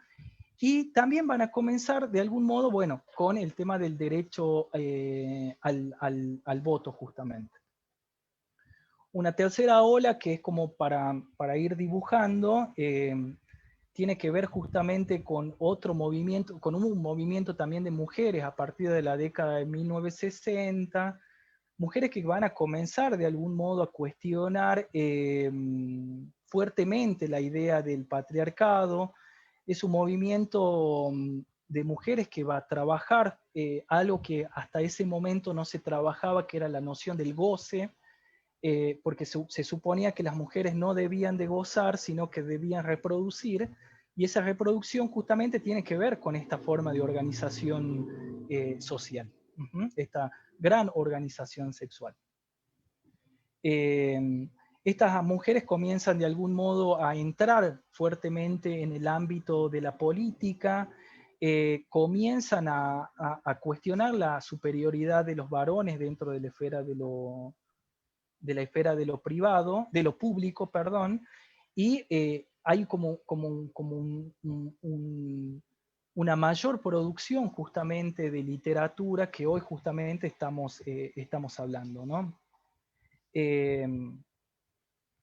[SPEAKER 3] y también van a comenzar de algún modo, bueno, con el tema del derecho al voto justamente. Una tercera ola, que es como para ir dibujando, tiene que ver justamente con otro movimiento, con un movimiento también de mujeres a partir de la década de 1960, mujeres que van a comenzar de algún modo a cuestionar fuertemente la idea del patriarcado. Es un movimiento de mujeres que va a trabajar algo que hasta ese momento no se trabajaba, que era la noción del goce, porque se suponía que las mujeres no debían de gozar, sino que debían reproducir, y esa reproducción justamente tiene que ver con esta forma de organización social, esta gran organización sexual. Estas mujeres comienzan de algún modo a entrar fuertemente en el ámbito de la política, comienzan a cuestionar la superioridad de los varones dentro de la esfera de lo privado, de lo público, perdón, y hay como una mayor producción justamente de literatura que hoy justamente estamos hablando, ¿no?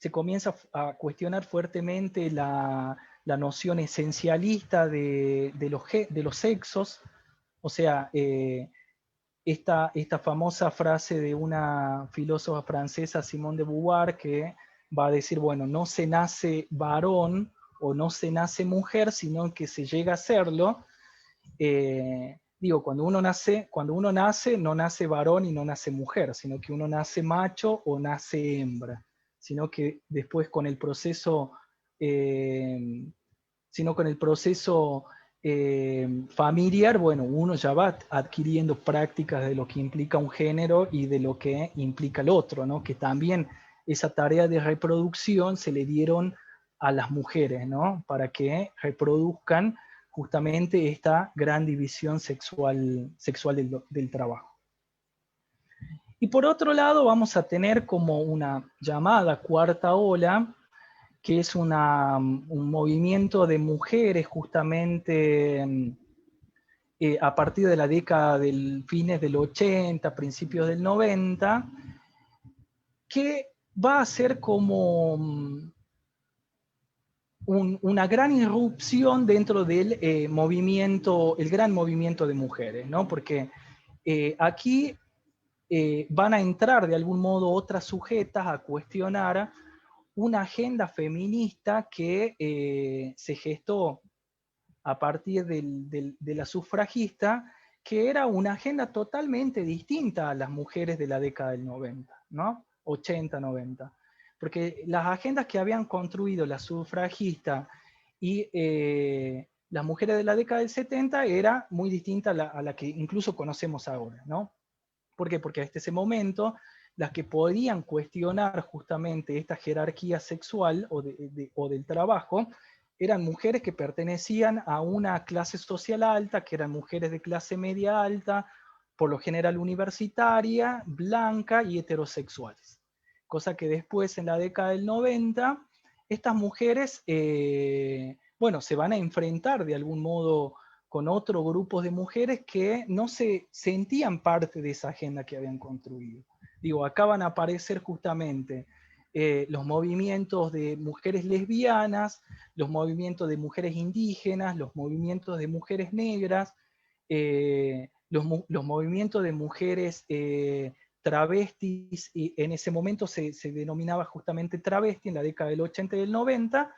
[SPEAKER 3] Se comienza a cuestionar fuertemente la noción esencialista de los sexos, o sea, esta famosa frase de una filósofa francesa, Simone de Beauvoir, que va a decir, bueno, no se nace varón o no se nace mujer, sino que se llega a serlo. Digo, cuando uno nace, no nace varón y no nace mujer, sino que uno nace macho o nace hembra, sino que después con el proceso, familiar, bueno, uno ya va adquiriendo prácticas de lo que implica un género y de lo que implica el otro, ¿no? Que también esa tarea de reproducción se le dieron a las mujeres, ¿no? Para que reproduzcan justamente esta gran división sexual del trabajo. Y por otro lado vamos a tener como una llamada cuarta ola, que es un movimiento de mujeres justamente a partir de la década del fines del 80, principios del 90, que va a ser como una gran irrupción dentro del movimiento, el gran movimiento de mujeres, ¿no? Porque aquí van a entrar de algún modo otras sujetas a cuestionar una agenda feminista que se gestó a partir de la sufragista, que era una agenda totalmente distinta a las mujeres de la década del 90, ¿no? 80, 90. Porque las agendas que habían construido la sufragista y las mujeres de la década del 70 era muy distinta a la que incluso conocemos ahora, ¿no? ¿Por qué? Porque hasta ese momento las que podían cuestionar justamente esta jerarquía sexual o del trabajo eran mujeres que pertenecían a una clase social alta, que eran mujeres de clase media alta, por lo general universitaria, blanca y heterosexuales. Cosa que después, en la década del 90, estas mujeres, bueno, se van a enfrentar de algún modo con otros grupos de mujeres que no se sentían parte de esa agenda que habían construido. Digo, acá van a aparecer justamente los movimientos de mujeres lesbianas, los movimientos de mujeres indígenas, los movimientos de mujeres negras, los movimientos de mujeres travestis, y en ese momento se denominaba justamente travesti, en la década del 80 y del 90,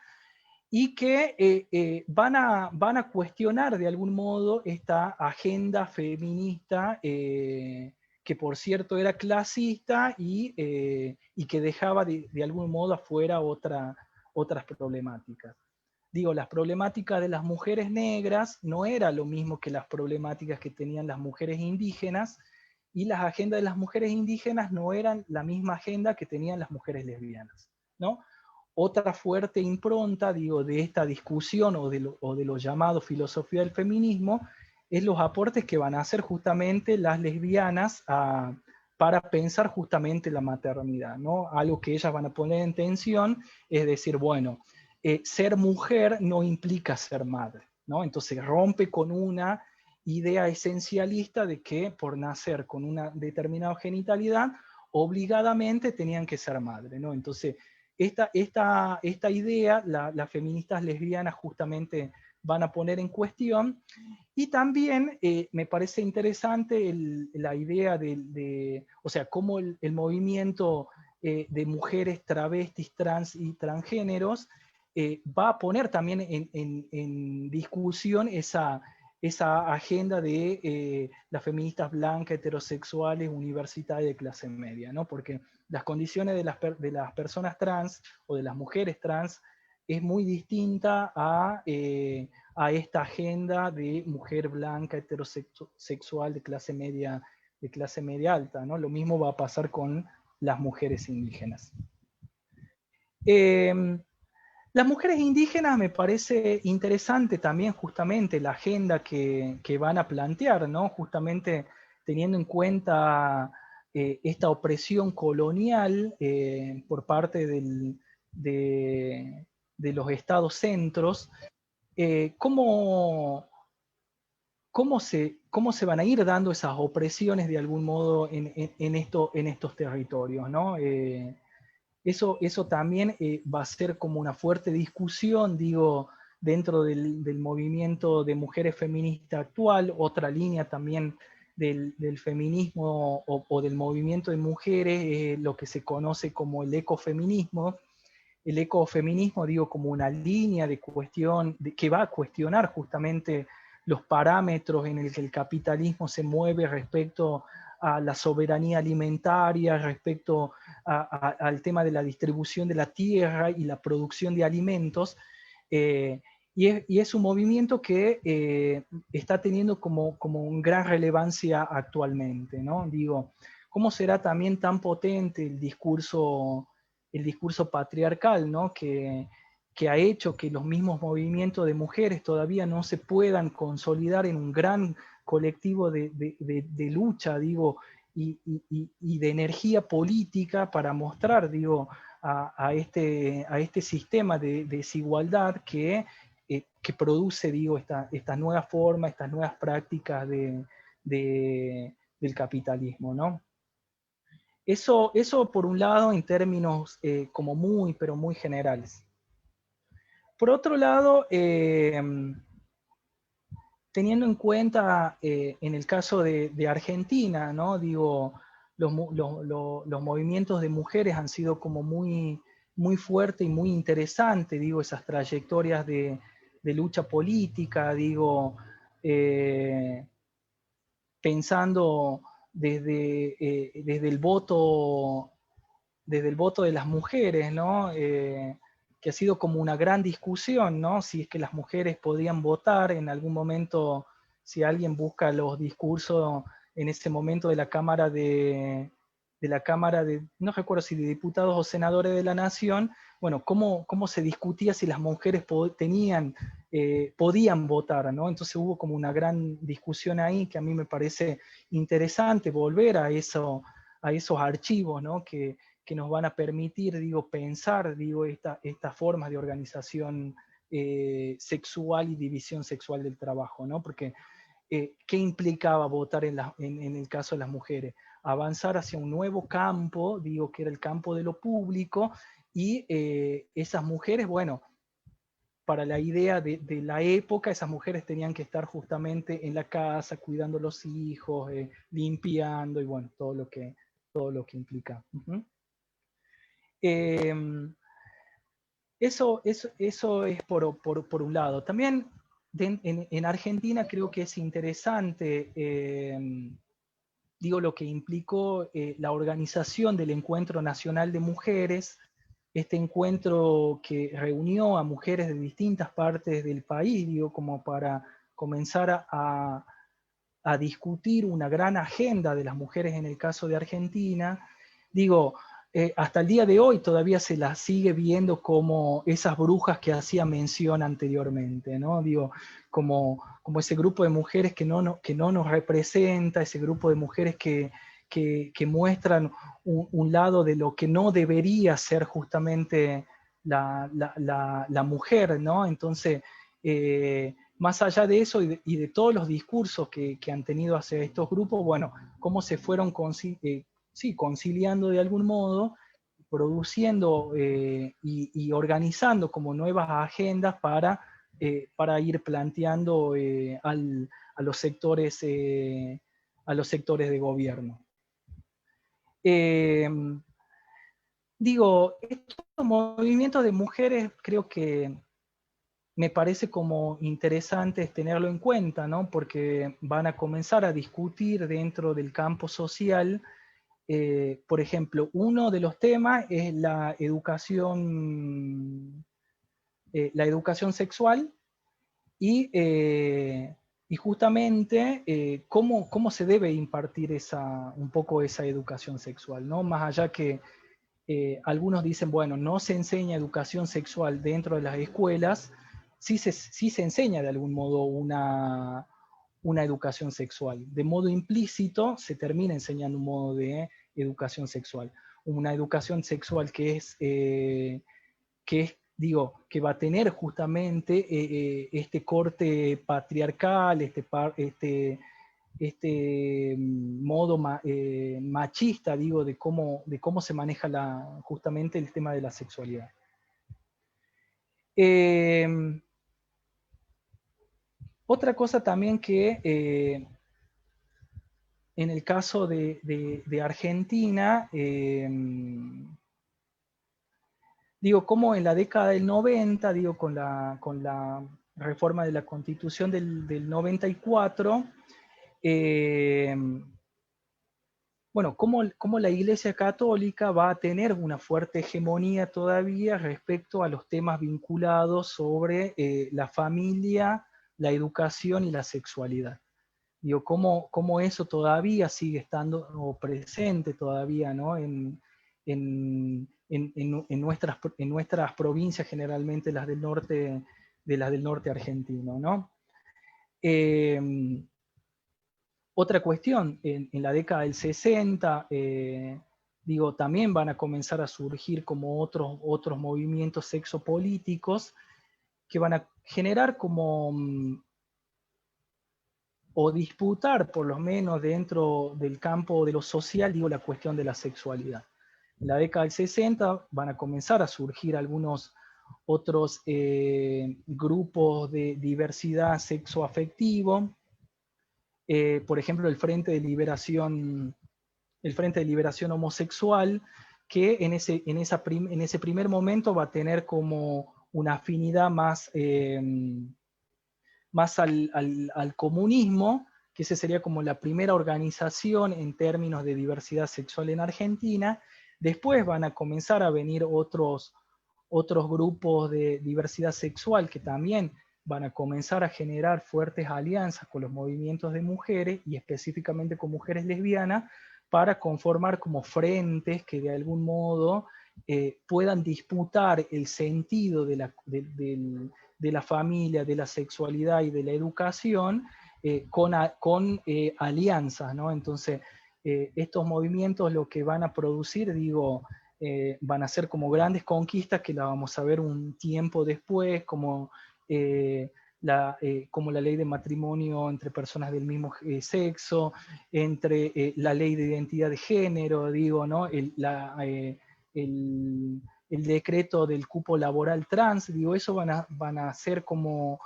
[SPEAKER 3] y que van a cuestionar de algún modo esta agenda feminista, que por cierto era clasista y que dejaba de algún modo afuera otras problemáticas. Digo, las problemáticas de las mujeres negras no era lo mismo que las problemáticas que tenían las mujeres indígenas, y las agendas de las mujeres indígenas no eran la misma agenda que tenían las mujeres lesbianas, ¿no? Otra fuerte impronta, digo, de esta discusión o de lo llamado filosofía del feminismo es los aportes que van a hacer justamente las lesbianas para pensar justamente la maternidad, ¿no? Algo que ellas van a poner en tensión es decir, bueno, ser mujer no implica ser madre, ¿no? Entonces rompe con una idea esencialista de que por nacer con una determinada genitalidad, obligadamente tenían que ser madre, ¿no? Entonces, esta idea, las feministas lesbianas justamente van a poner en cuestión, y también me parece interesante la idea o sea, cómo el movimiento de mujeres travestis, trans y transgéneros va a poner también en discusión esa agenda de las feministas blancas, heterosexuales, universitarias de clase media, ¿no? Porque las condiciones de las personas trans o de las mujeres trans es muy distinta a esta agenda de mujer blanca, heterosexual, de clase media alta, ¿no? Lo mismo va a pasar con las mujeres indígenas. Las mujeres indígenas me parece interesante también justamente la agenda que van a plantear, ¿no? Justamente teniendo en cuenta esta opresión colonial por parte de los estados centros, ¿cómo se van a ir dando esas opresiones de algún modo en estos territorios, ¿no? Eso también va a ser como una fuerte discusión, digo, dentro del movimiento de mujeres feministas actual, otra línea también del feminismo o del movimiento de mujeres, lo que se conoce como el ecofeminismo. El ecofeminismo, digo, como una línea de cuestión que va a cuestionar justamente los parámetros en el que el capitalismo se mueve respecto a la soberanía alimentaria, respecto al tema de la distribución de la tierra y la producción de alimentos, y es un movimiento que está teniendo como una gran relevancia actualmente, ¿no? Digo, ¿cómo será también tan potente el discurso patriarcal, ¿no? que ha hecho que los mismos movimientos de mujeres todavía no se puedan consolidar en un gran colectivo de lucha, digo, y de energía política para mostrar, digo, a este sistema de desigualdad que produce, digo, estas nuevas formas, estas nuevas prácticas del capitalismo, ¿no? Eso por un lado en términos como muy, pero muy generales. Por otro lado, teniendo en cuenta en el caso de Argentina, ¿no? Digo, los movimientos de mujeres han sido como muy, muy fuerte y muy interesante, digo, esas trayectorias de lucha política, digo, pensando desde el voto de las mujeres, ¿no? Que ha sido como una gran discusión, ¿no? Si es que las mujeres podían votar en algún momento, si alguien busca los discursos en ese momento de la Cámara no recuerdo si de diputados o senadores de la Nación, bueno, cómo se discutía si las mujeres podían votar, ¿no? Entonces hubo como una gran discusión ahí que a mí me parece interesante volver a esos archivos, ¿no? Que nos van a permitir, digo, pensar, digo, estas formas de organización sexual y división sexual del trabajo, ¿no? Porque, ¿qué implicaba votar en el caso de las mujeres? Avanzar hacia un nuevo campo, digo, que era el campo de lo público, y esas mujeres, bueno, para la idea de la época, esas mujeres tenían que estar justamente en la casa, cuidando los hijos, limpiando, y bueno, todo lo que todo lo que implica. Eso es por un lado. También en Argentina creo que es interesante, digo, lo que implicó la organización del Encuentro Nacional de Mujeres, este encuentro que reunió a mujeres de distintas partes del país, digo, como para comenzar a discutir una gran agenda de las mujeres en el caso de Argentina. Digo, hasta el día de hoy todavía se las sigue viendo como esas brujas que hacía mención anteriormente, ¿no? Digo, como ese grupo de mujeres que no nos representa, ese grupo de mujeres que muestran un lado de lo que no debería ser justamente la mujer, ¿no? Entonces, más allá de eso y de todos los discursos que han tenido hacia estos grupos, bueno, cómo se fueron conciliando de algún modo, produciendo y organizando como nuevas agendas para ir planteando a los sectores de gobierno. Digo, estos movimientos de mujeres creo que me parece como interesante tenerlo en cuenta, ¿no? Porque van a comenzar a discutir dentro del campo social. Por ejemplo, uno de los temas es la educación sexual y justamente cómo se debe impartir un poco esa educación sexual, ¿no? Más allá que algunos dicen, bueno, no se enseña educación sexual dentro de las escuelas, sí se enseña de algún modo una educación sexual. De modo implícito se termina enseñando un modo de educación sexual. Una educación sexual que va a tener justamente este corte patriarcal, este modo machista, digo, de cómo se maneja justamente el tema de la sexualidad. Otra cosa también que en el caso de Argentina, digo, como en la década del 90, digo, con la reforma de la Constitución del 94, bueno, cómo la Iglesia Católica va a tener una fuerte hegemonía todavía respecto a los temas vinculados sobre la familia, la educación y la sexualidad. Digo, cómo eso todavía sigue estando presente todavía, ¿no? en nuestras provincias, generalmente las del norte argentino, ¿no? Otra cuestión, en la década del 60, digo, también van a comenzar a surgir como otros movimientos sexopolíticos que van a generar como, o disputar por lo menos dentro del campo de lo social, digo, la cuestión de la sexualidad. En la década del 60 van a comenzar a surgir algunos otros grupos de diversidad sexoafectivo. Por ejemplo, el Frente de Liberación Homosexual, que en ese primer momento va a tener como una afinidad más al comunismo, que esa sería como la primera organización en términos de diversidad sexual en Argentina. Después van a comenzar a venir otros grupos de diversidad sexual que también van a comenzar a generar fuertes alianzas con los movimientos de mujeres y específicamente con mujeres lesbianas para conformar como frentes que de algún modo puedan disputar el sentido de la familia, de la sexualidad y de la educación con alianzas, ¿no? Entonces, estos movimientos lo que van a producir, digo, van a ser como grandes conquistas que la vamos a ver un tiempo después, como la ley de matrimonio entre personas del mismo sexo, entre la ley de identidad de género, digo, ¿no? El decreto del cupo laboral trans, digo, eso van a ser como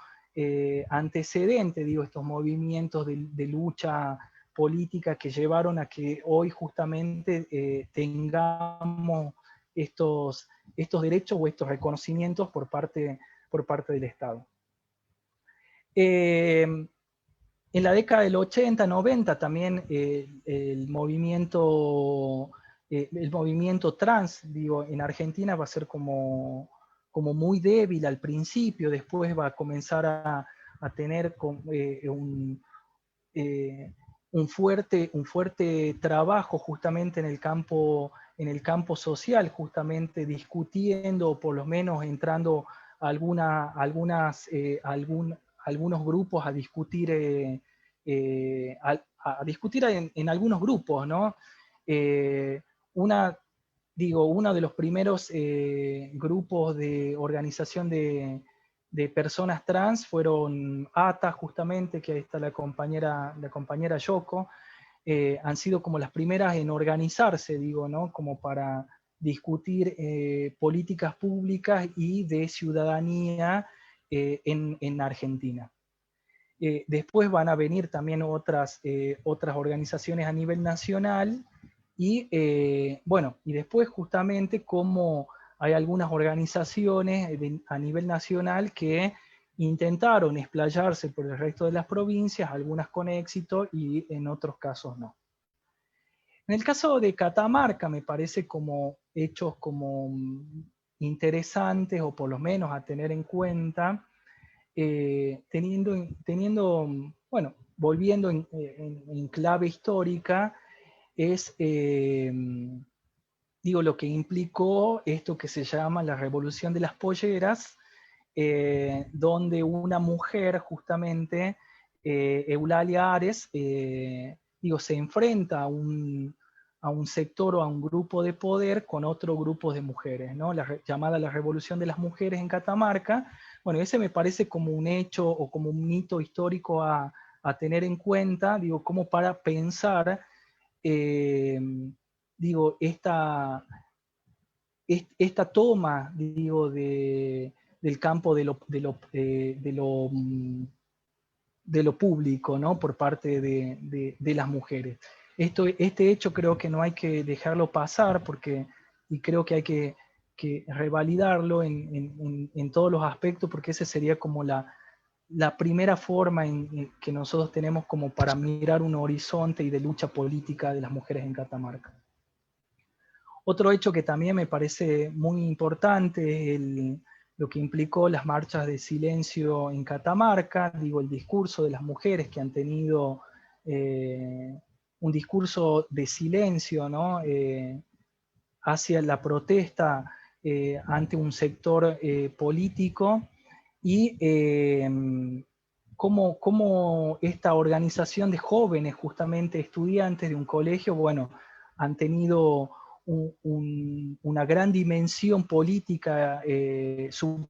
[SPEAKER 3] antecedente, digo, estos movimientos de lucha políticas que llevaron a que hoy justamente tengamos estos derechos o estos reconocimientos por parte del Estado. En la década del 80, 90 también el movimiento trans, digo, en Argentina va a ser como muy débil al principio, después va a comenzar a tener un fuerte trabajo justamente en el campo social, justamente discutiendo, o por lo menos entrando a algunos grupos a discutir, en algunos grupos, ¿no? Uno de los primeros grupos de organización de personas trans fueron ATA, justamente, que ahí está la compañera Yoko. Han sido como las primeras en organizarse, digo, ¿no? Como para discutir políticas públicas y de ciudadanía en Argentina. Después van a venir también otras organizaciones a nivel nacional y después justamente como hay algunas organizaciones a nivel nacional que intentaron explayarse por el resto de las provincias, algunas con éxito y en otros casos no. En el caso de Catamarca me parece como hechos como interesantes, o por lo menos a tener en cuenta, volviendo en clave histórica, es lo que implicó esto que se llama la Revolución de las Polleras, donde una mujer, justamente, Eulalia Ares, se enfrenta a un sector o a un grupo de poder con otro grupo de mujeres, ¿no? Llamada la Revolución de las Mujeres en Catamarca. Bueno, ese me parece como un hecho o como un mito histórico a tener en cuenta, como para pensar, esta toma, del campo de lo público, ¿no? Por parte de las mujeres. Este hecho creo que no hay que dejarlo pasar, y creo que hay que revalidarlo en todos los aspectos, porque ese sería como la primera forma en que nosotros tenemos como para mirar un horizonte y de lucha política de las mujeres en Catamarca. Otro hecho que también me parece muy importante es lo que implicó las marchas de silencio en Catamarca, el discurso de las mujeres que han tenido un discurso de silencio, ¿no? Hacia la protesta ante un sector político, y cómo esta organización de jóvenes, justamente estudiantes de un colegio, han tenido una gran dimensión política, su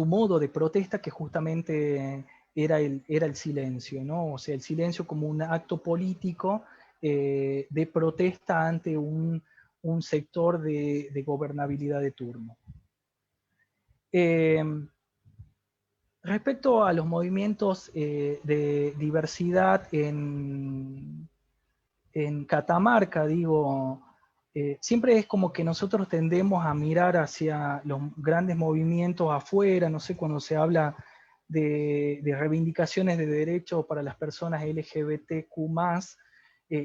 [SPEAKER 3] modo de protesta, que justamente era el silencio, ¿no? O sea, el silencio como un acto político de protesta ante un sector de gobernabilidad de turno. Respecto a los movimientos de diversidad en Catamarca, siempre es como que nosotros tendemos a mirar hacia los grandes movimientos afuera, no sé, cuando se habla de reivindicaciones de derechos para las personas LGBTQ+,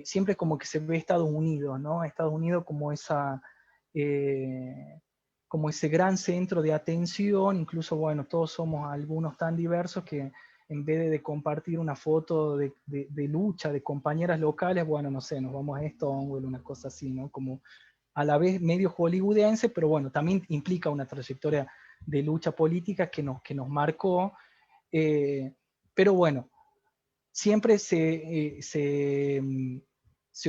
[SPEAKER 3] siempre es como que se ve Estados Unidos, ¿no? Estados Unidos como como ese gran centro de atención. Incluso, todos somos algunos tan diversos que en vez de compartir una foto de lucha de compañeras locales, no sé, nos vamos a Stonewall, una cosa así, ¿no? Como a la vez medio hollywoodense, pero también implica una trayectoria de lucha política que nos marcó, pero siempre se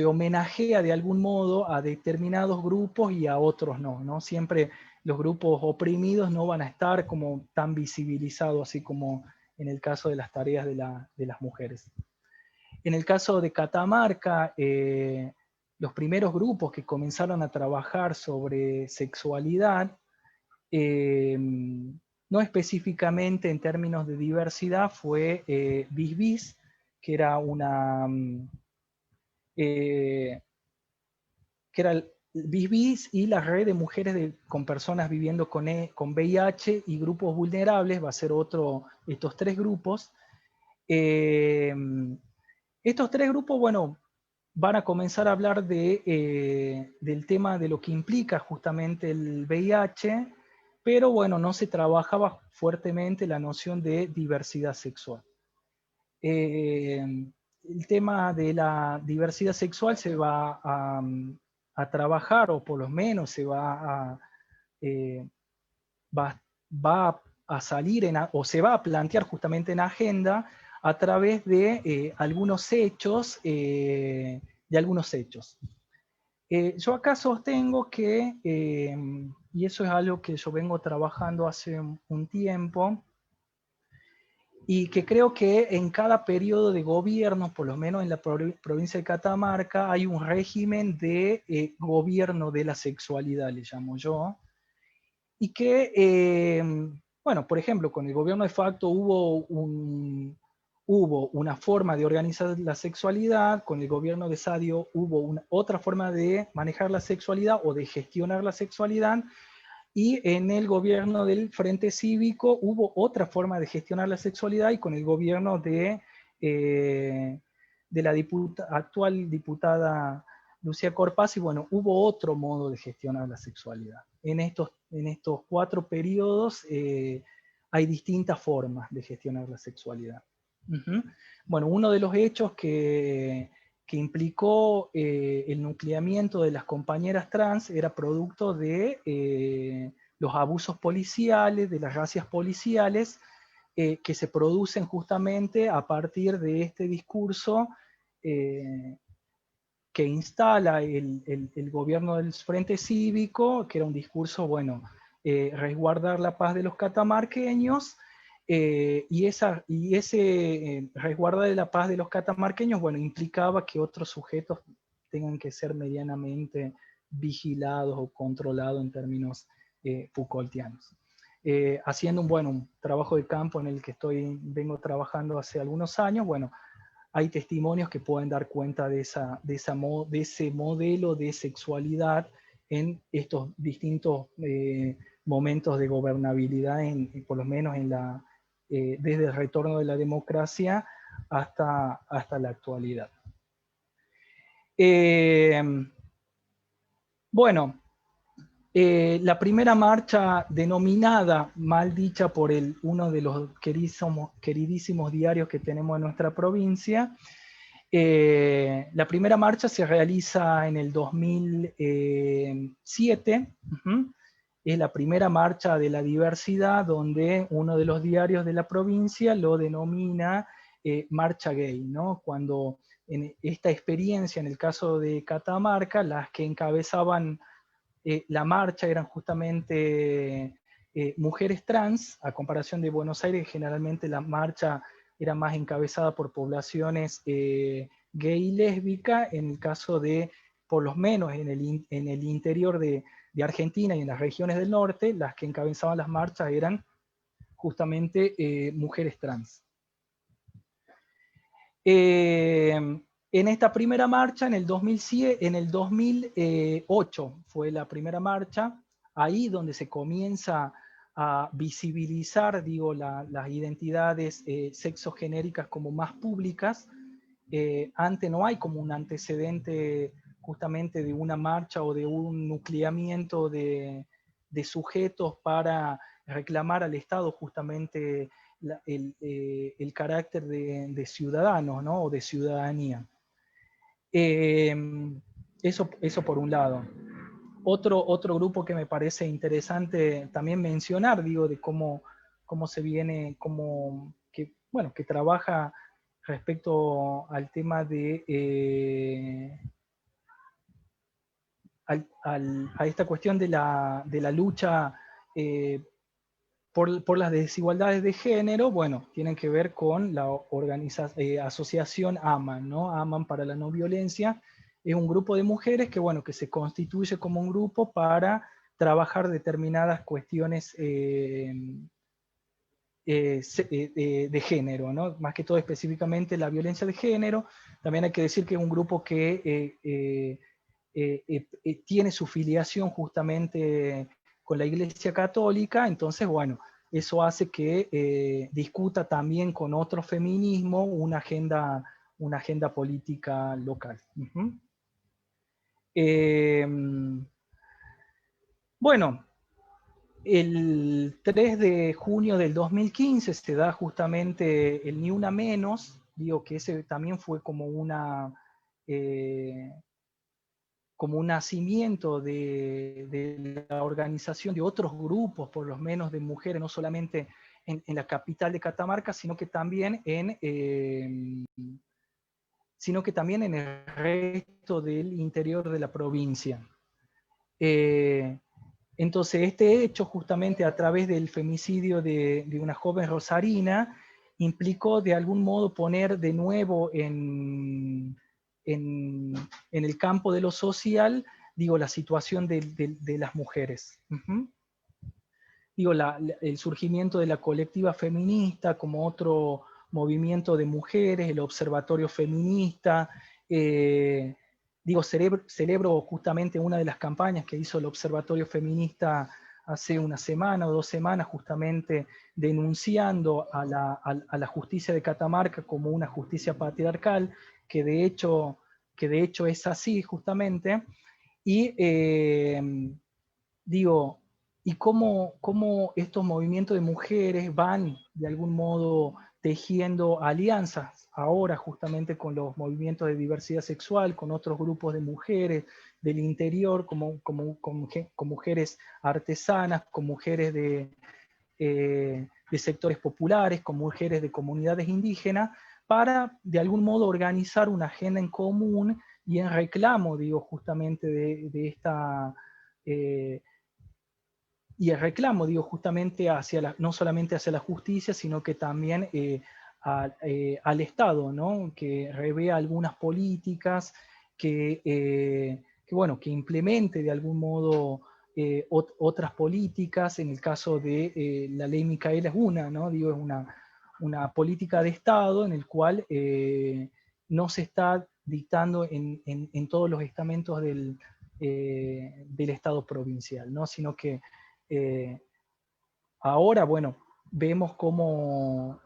[SPEAKER 3] homenajea de algún modo a determinados grupos y a otros no, ¿no? Siempre los grupos oprimidos no van a estar como tan visibilizados, así como en el caso de las tareas de las mujeres. En el caso de Catamarca, los primeros grupos que comenzaron a trabajar sobre sexualidad, no específicamente en términos de diversidad, fue Bis Bis, que era una... que era el BIS y la red de mujeres con personas viviendo con VIH y grupos vulnerables, va a ser estos tres grupos. Estos tres grupos, bueno, van a comenzar a hablar del tema de lo que implica justamente el VIH, pero bueno, no se trabajaba fuertemente la noción de diversidad sexual. El tema de la diversidad sexual se va a trabajar, o por lo menos se va a salir o se va a plantear justamente en agenda a través de algunos hechos, yo acá sostengo que, y eso es algo que yo vengo trabajando hace un tiempo, y que creo que en cada periodo de gobierno, por lo menos en la provincia de Catamarca, hay un régimen de gobierno de la sexualidad, le llamo yo, y que, bueno, por ejemplo, con el gobierno de facto hubo una forma de organizar la sexualidad, con el gobierno de Sadio hubo otra forma de manejar la sexualidad o de gestionar la sexualidad, y en el gobierno del Frente Cívico hubo otra forma de gestionar la sexualidad, y con el gobierno de la actual diputada Lucía Corpaz, y bueno, hubo otro modo de gestionar la sexualidad. En estos 4 periodos hay distintas formas de gestionar la sexualidad. Bueno, uno de los hechos que implicó el nucleamiento de las compañeras trans era producto de los abusos policiales, de las racias policiales, que se producen justamente a partir de este discurso que instala el gobierno del Frente Cívico, que era un discurso, bueno, resguardar la paz de los catamarqueños, y ese resguardar de la paz de los catamarqueños, bueno, implicaba que otros sujetos tengan que ser medianamente vigilados o controlados en términos Foucaultianos. Haciendo un trabajo de campo en el que vengo trabajando hace algunos años, bueno, hay testimonios que pueden dar cuenta de ese modelo de sexualidad en estos distintos momentos de gobernabilidad, por lo menos desde el retorno de la democracia hasta la actualidad. La primera marcha denominada, mal dicha por uno de los queridísimos diarios que tenemos en nuestra provincia, la primera marcha se realiza en el 2007, es la primera marcha de la diversidad, donde uno de los diarios de la provincia lo denomina marcha gay, ¿no? Cuando en esta experiencia, en el caso de Catamarca, las que encabezaban la marcha eran justamente mujeres trans, a comparación de Buenos Aires, generalmente la marcha era más encabezada por poblaciones gay y lésbica. En el caso de, por lo menos en el interior de Argentina y en las regiones del norte, las que encabezaban las marchas eran justamente mujeres trans. En esta primera marcha, en el 2008 fue la primera marcha, ahí donde se comienza a visibilizar, digo, las identidades sexogenéricas como más públicas. Antes no hay como un antecedente justamente de una marcha o de un nucleamiento de sujetos para reclamar al Estado justamente el carácter de ciudadanos, ¿no? O de ciudadanía. Eso por un lado. Otro grupo que me parece interesante también mencionar, digo, de cómo se viene, que trabaja respecto al tema de a esta cuestión de la lucha por las desigualdades de género, bueno, tienen que ver con la asociación AMAN, ¿no? AMAN para la no violencia. Es un grupo de mujeres que, bueno, que se constituye como un grupo para trabajar determinadas cuestiones de género, ¿no? Más que todo específicamente la violencia de género. También hay que decir que es un grupo que tiene su filiación justamente con la Iglesia Católica, entonces, bueno, eso hace que discuta también con otro feminismo una agenda política local. Bueno, el 3 de junio del 2015 se da justamente el Ni Una Menos, digo que ese también fue como como un nacimiento de la organización de otros grupos, por lo menos de mujeres, no solamente en la capital de Catamarca, sino que también en el resto del interior de la provincia. Entonces, este hecho, justamente a través del femicidio de una joven rosarina, implicó de algún modo poner de nuevo en el campo de lo social, digo, la situación de las mujeres. Digo, el surgimiento de la colectiva feminista como otro movimiento de mujeres, el observatorio feminista. Digo, celebro justamente una de las campañas que hizo el observatorio feminista hace una semana o 2 semanas, justamente denunciando a la justicia de Catamarca como una justicia patriarcal, que de hecho es así justamente. Y digo, y cómo estos movimientos de mujeres van de algún modo tejiendo alianzas ahora justamente con los movimientos de diversidad sexual, con otros grupos de mujeres del interior, con mujeres artesanas, con mujeres de sectores populares, con mujeres de comunidades indígenas, para de algún modo organizar una agenda en común y en reclamo, digo, justamente de esta... y el reclamo, digo, justamente no solamente hacia la justicia, sino que también al Estado, ¿no? Que revea algunas políticas, bueno, que implemente de algún modo otras políticas. En el caso de la ley Micaela es una, ¿no? Digo, es una política de Estado en el cual no se está dictando en todos los estamentos del Estado provincial, ¿no? Sino que ahora, bueno, vemos cómo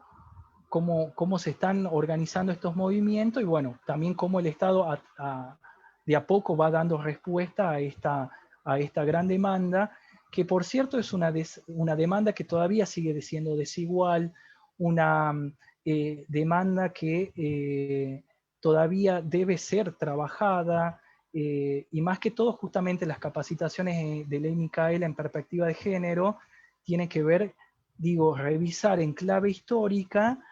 [SPEAKER 3] se están organizando estos movimientos y bueno, también cómo el Estado de a poco va dando respuesta a esta gran demanda, que por cierto es una demanda que todavía sigue siendo desigual, una demanda que todavía debe ser trabajada, y más que todo justamente las capacitaciones de ley Micaela en perspectiva de género tienen que ver, digo, revisar en clave histórica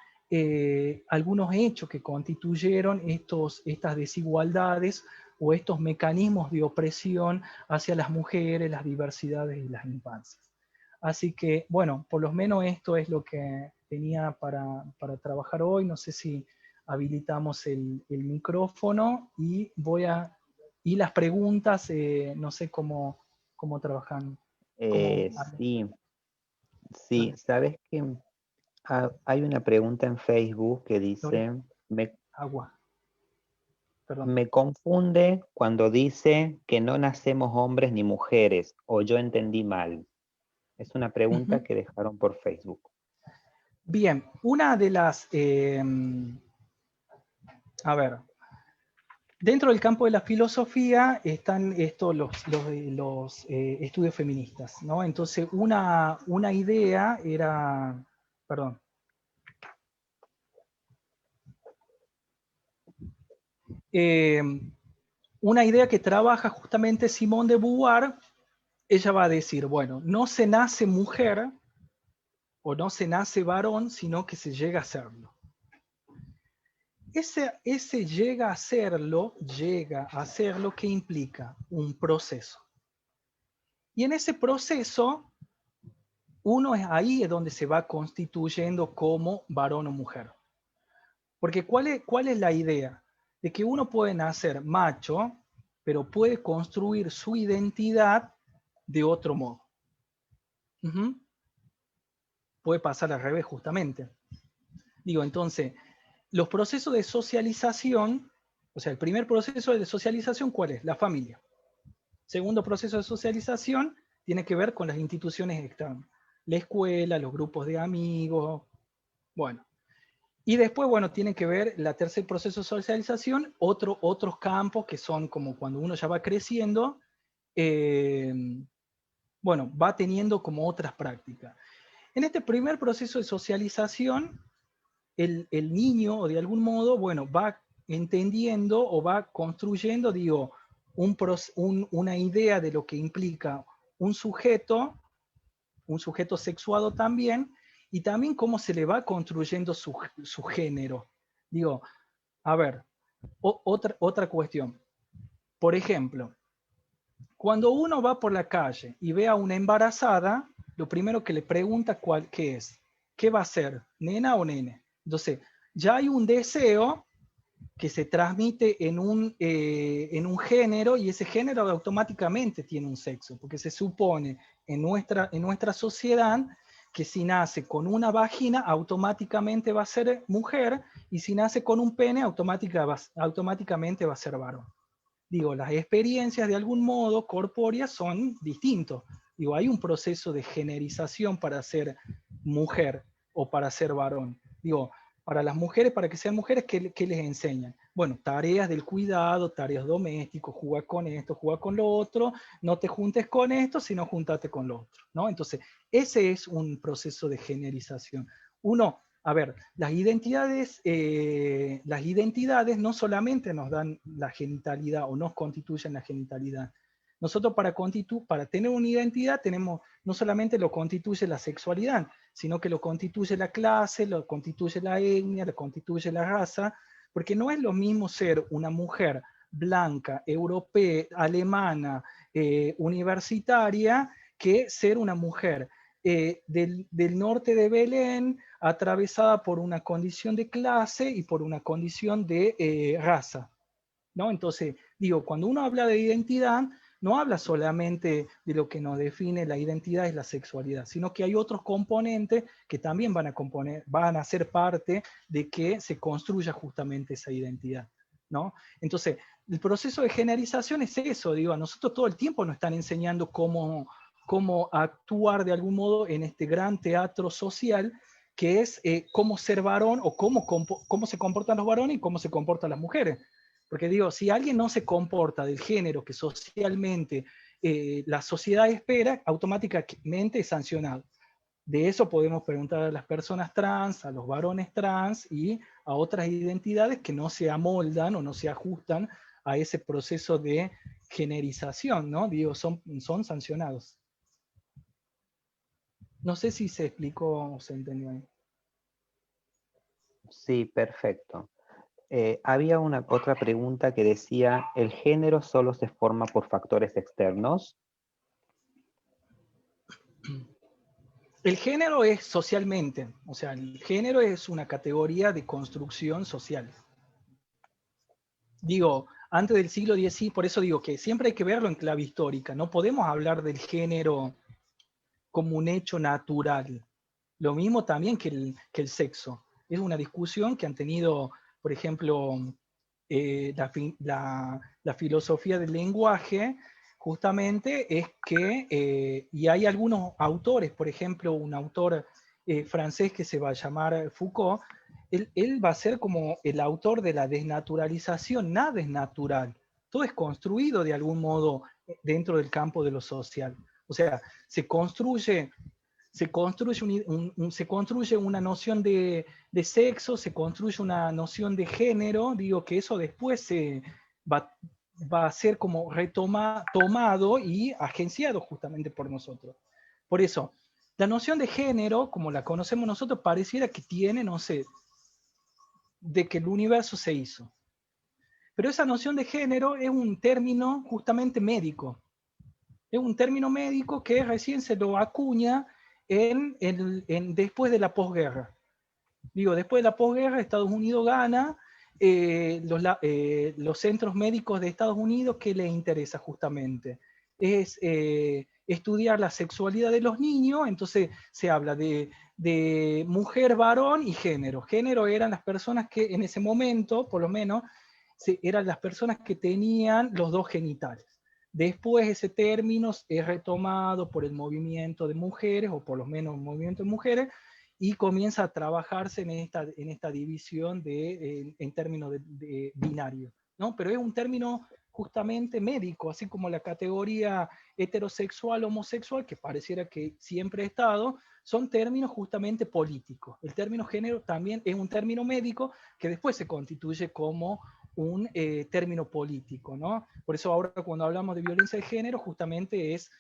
[SPEAKER 3] algunos hechos que constituyeron estas desigualdades o estos mecanismos de opresión hacia las mujeres, las diversidades y las infancias. Así que, bueno, por lo menos esto es lo que tenía para trabajar hoy. No sé si habilitamos el micrófono y y las preguntas, no sé cómo trabajan.
[SPEAKER 1] Sí, sabes que hay una pregunta en Facebook que dice, me confunde cuando dice que no nacemos hombres ni mujeres, o yo entendí mal. Es una pregunta que dejaron por Facebook.
[SPEAKER 3] Bien, una de las... a ver, dentro del campo de la filosofía están los estudios feministas, ¿no? Entonces, una idea era... Perdón. Una idea que trabaja justamente Simone de Beauvoir, ella va a decir, bueno, no se nace mujer o no se nace varón, sino que se llega a serlo. Ese llega a serlo, ¿qué implica? Un proceso. Y en ese proceso, ahí es donde se va constituyendo como varón o mujer. Porque ¿cuál es la idea? De que uno puede nacer macho, pero puede construir su identidad de otro modo. puede pasar al revés justamente. Digo, entonces, los procesos de socialización, o sea, el primer proceso de socialización, ¿cuál es? La familia. Segundo proceso de socialización tiene que ver con las instituciones externas. La escuela, los grupos de amigos, bueno. Y después, bueno, tiene que ver el tercer proceso de socialización, otros campos que son como cuando uno ya va creciendo, bueno, va teniendo como otras prácticas. En este primer proceso de socialización, el niño, o de algún modo, bueno, va entendiendo o va construyendo, digo, una idea de lo que implica un sujeto sexuado también, y también cómo se le va construyendo su género. Digo, a ver, otra cuestión. Por ejemplo, cuando uno va por la calle y ve a una embarazada, lo primero que le pregunta qué es. ¿Qué va a ser? ¿Nena o nene? Entonces, ya hay un deseo que se transmite en un género, y ese género automáticamente tiene un sexo, porque se supone en nuestra sociedad que si nace con una vagina automáticamente va a ser mujer, y si nace con un pene automáticamente va a ser varón. Digo, las experiencias de algún modo corpóreas son distintos. Digo, hay un proceso de generización para ser mujer o para ser varón. Digo, para las mujeres, para que sean mujeres, ¿qué les enseñan? Bueno, tareas del cuidado, tareas domésticos, jugar con esto, jugar con lo otro, no te juntes con esto, sino juntate con lo otro, ¿no? Entonces, ese es un proceso de generización. Uno, a ver, las identidades no solamente nos dan la genitalidad o nos constituyen la genitalidad. Nosotros para tener una identidad no solamente lo constituye la sexualidad, sino que lo constituye la clase, lo constituye la etnia, lo constituye la raza, porque no es lo mismo ser una mujer blanca, europea, alemana, universitaria, que ser una mujer del norte de Belén, atravesada por una condición de clase y por una condición de raza, ¿no? Entonces, digo, cuando uno habla de identidad, no habla solamente de lo que nos define la identidad es la sexualidad, sino que hay otros componentes que también van a ser parte de que se construya justamente esa identidad, ¿no? Entonces, el proceso de generalización es eso, digo, a nosotros todo el tiempo nos están enseñando cómo actuar de algún modo en este gran teatro social que es cómo ser varón, o cómo se comportan los varones y cómo se comportan las mujeres. Porque digo, si alguien no se comporta del género que socialmente la sociedad espera, automáticamente es sancionado. De eso podemos preguntar a las personas trans, a los varones trans y a otras identidades que no se amoldan o no se ajustan a ese proceso de generización, ¿no? Digo, son sancionados. No sé si se explicó o se entendió ahí.
[SPEAKER 1] Sí, perfecto. Había otra pregunta que decía, ¿el género solo se forma por factores externos?
[SPEAKER 3] El género es socialmente, o sea, el género es una categoría de construcción social. Digo, antes del siglo XIX, por eso digo que siempre hay que verlo en clave histórica, no podemos hablar del género como un hecho natural. Lo mismo también que el sexo. Es una discusión que han tenido, por ejemplo, la filosofía del lenguaje, justamente es que, y hay algunos autores, por ejemplo, un autor francés que se va a llamar Foucault, él va a ser como el autor de la desnaturalización. Nada es natural, todo es construido de algún modo dentro del campo de lo social. O sea, se construye una noción de sexo, se construye una noción de género, digo que eso después va a ser como tomado y agenciado justamente por nosotros. Por eso, la noción de género, como la conocemos nosotros, pareciera que tiene, no sé, de que el universo se hizo. Pero esa noción de género es un término justamente médico. Es un término médico que recién se lo acuña después de la posguerra. Digo, después de la posguerra, Estados Unidos gana, los centros médicos de Estados Unidos, ¿qué les interesa justamente? Es estudiar la sexualidad de los niños, entonces se habla de mujer, varón y género. Género eran las personas que en ese momento, por lo menos, eran las personas que tenían los dos genitales. Después ese término es retomado por el movimiento de mujeres, o por lo menos el movimiento de mujeres, y comienza a trabajarse en esta división en términos de binario, ¿no? Pero es un término justamente médico, así como la categoría heterosexual, homosexual, que pareciera que siempre ha estado, son términos justamente políticos. El término género también es un término médico que después se constituye como un término político, ¿no? Por eso ahora cuando hablamos de violencia de género, justamente es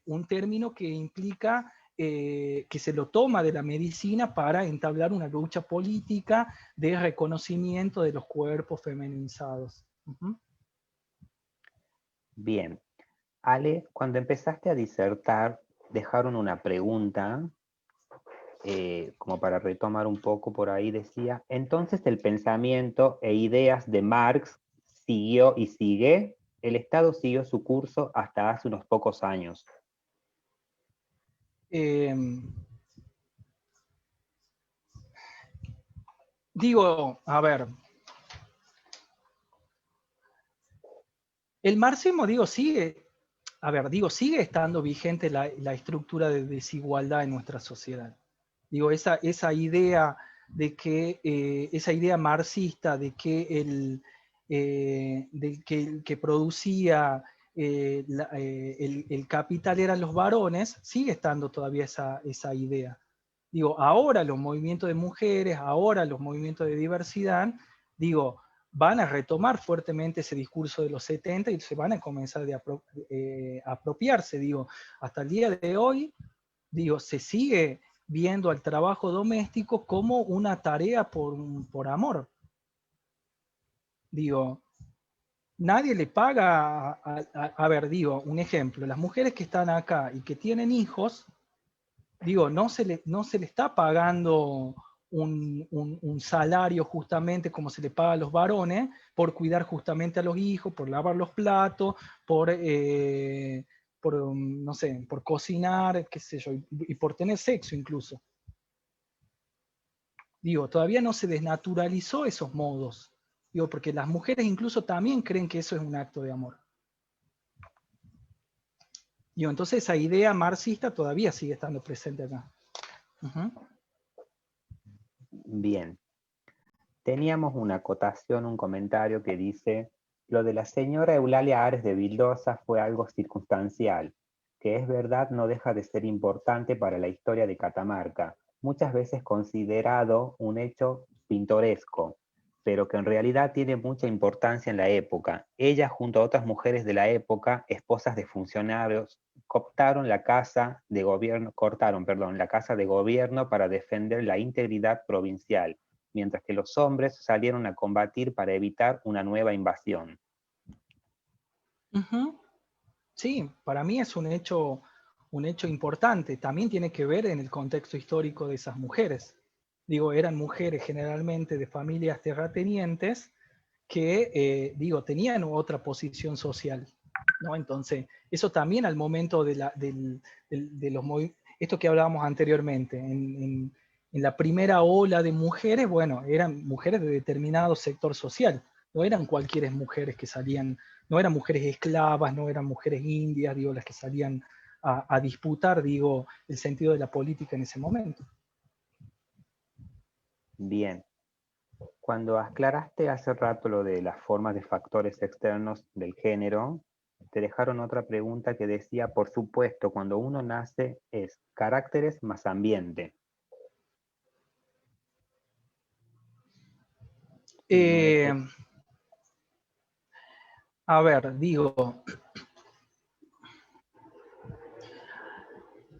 [SPEAKER 3] un término que implica que se lo toma de la medicina para entablar una lucha política de reconocimiento de los cuerpos feminizados. Uh-huh.
[SPEAKER 1] Bien. Ale, cuando empezaste a disertar, dejaron una pregunta, como para retomar un poco por ahí, decía, entonces el pensamiento e ideas de Marx siguió y sigue, el Estado siguió su curso hasta hace unos pocos años.
[SPEAKER 3] Digo, a ver, el marxismo, digo, sigue estando vigente la estructura de desigualdad en nuestra sociedad. Digo, esa idea de que, esa idea marxista de que el que producía el capital eran los varones, sigue estando todavía esa idea. Digo, ahora los movimientos de mujeres, ahora los movimientos de diversidad, digo, van a retomar fuertemente ese discurso de los 70 y se van a comenzar a apropiarse, digo, hasta el día de hoy, digo, se sigue viendo al trabajo doméstico como una tarea por amor. Digo, nadie le paga, a ver, digo, un ejemplo, las mujeres que están acá y que tienen hijos, digo, no se le está pagando un salario justamente como se le paga a los varones por cuidar justamente a los hijos, por lavar los platos, por no sé, por cocinar, qué sé yo, y por tener sexo incluso. Digo, todavía no se desnaturalizó esos modos. Digo, porque las mujeres incluso también creen que eso es un acto de amor. Digo, entonces esa idea marxista todavía sigue estando presente acá. Uh-huh.
[SPEAKER 1] Bien. Teníamos una acotación, un comentario que dice, lo de la señora Eulalia Ares de Vildosa fue algo circunstancial, que es verdad no deja de ser importante para la historia de Catamarca, muchas veces considerado un hecho pintoresco, pero que en realidad tiene mucha importancia en la época. Ella, junto a otras mujeres de la época, esposas de funcionarios, cortaron la casa de gobierno para defender la integridad provincial, mientras que los hombres salieron a combatir para evitar una nueva invasión.
[SPEAKER 3] Uh-huh. Sí, para mí es un hecho importante. También tiene que ver en el contexto histórico de esas mujeres. Digo, eran mujeres generalmente de familias terratenientes que, digo, tenían otra posición social, ¿no? Entonces, eso también al momento de los movimientos, esto que hablábamos anteriormente, en la primera ola de mujeres, bueno, eran mujeres de determinado sector social, no eran cualquier mujeres que salían, no eran mujeres esclavas, no eran mujeres indias, digo, las que salían a disputar, digo, el sentido de la política en ese momento.
[SPEAKER 1] Bien. Cuando aclaraste hace rato lo de las formas de factores externos del género, te dejaron otra pregunta que decía, por supuesto, cuando uno nace es caracteres más ambiente.
[SPEAKER 3] A ver, digo,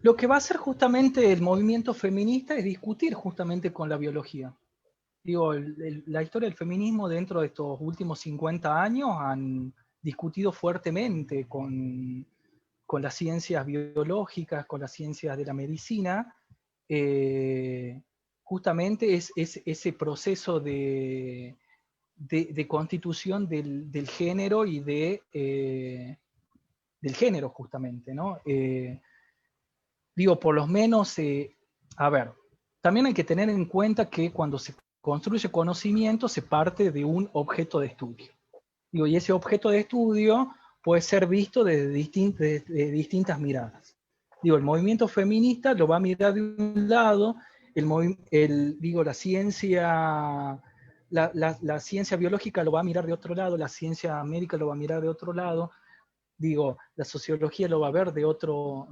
[SPEAKER 3] lo que va a hacer justamente el movimiento feminista es discutir justamente con la biología. Digo, la historia del feminismo dentro de estos últimos 50 años han discutido fuertemente con las ciencias biológicas, con las ciencias de la medicina, justamente es ese proceso de constitución del género y del género justamente, ¿no? Digo, por lo menos, a ver, también hay que tener en cuenta que cuando se construye conocimiento se parte de un objeto de estudio. Digo, y ese objeto de estudio puede ser visto desde distintas miradas. Digo, el movimiento feminista lo va a mirar de un lado, la ciencia, la ciencia biológica lo va a mirar de otro lado, la ciencia médica lo va a mirar de otro lado, digo, la sociología lo va a ver de otro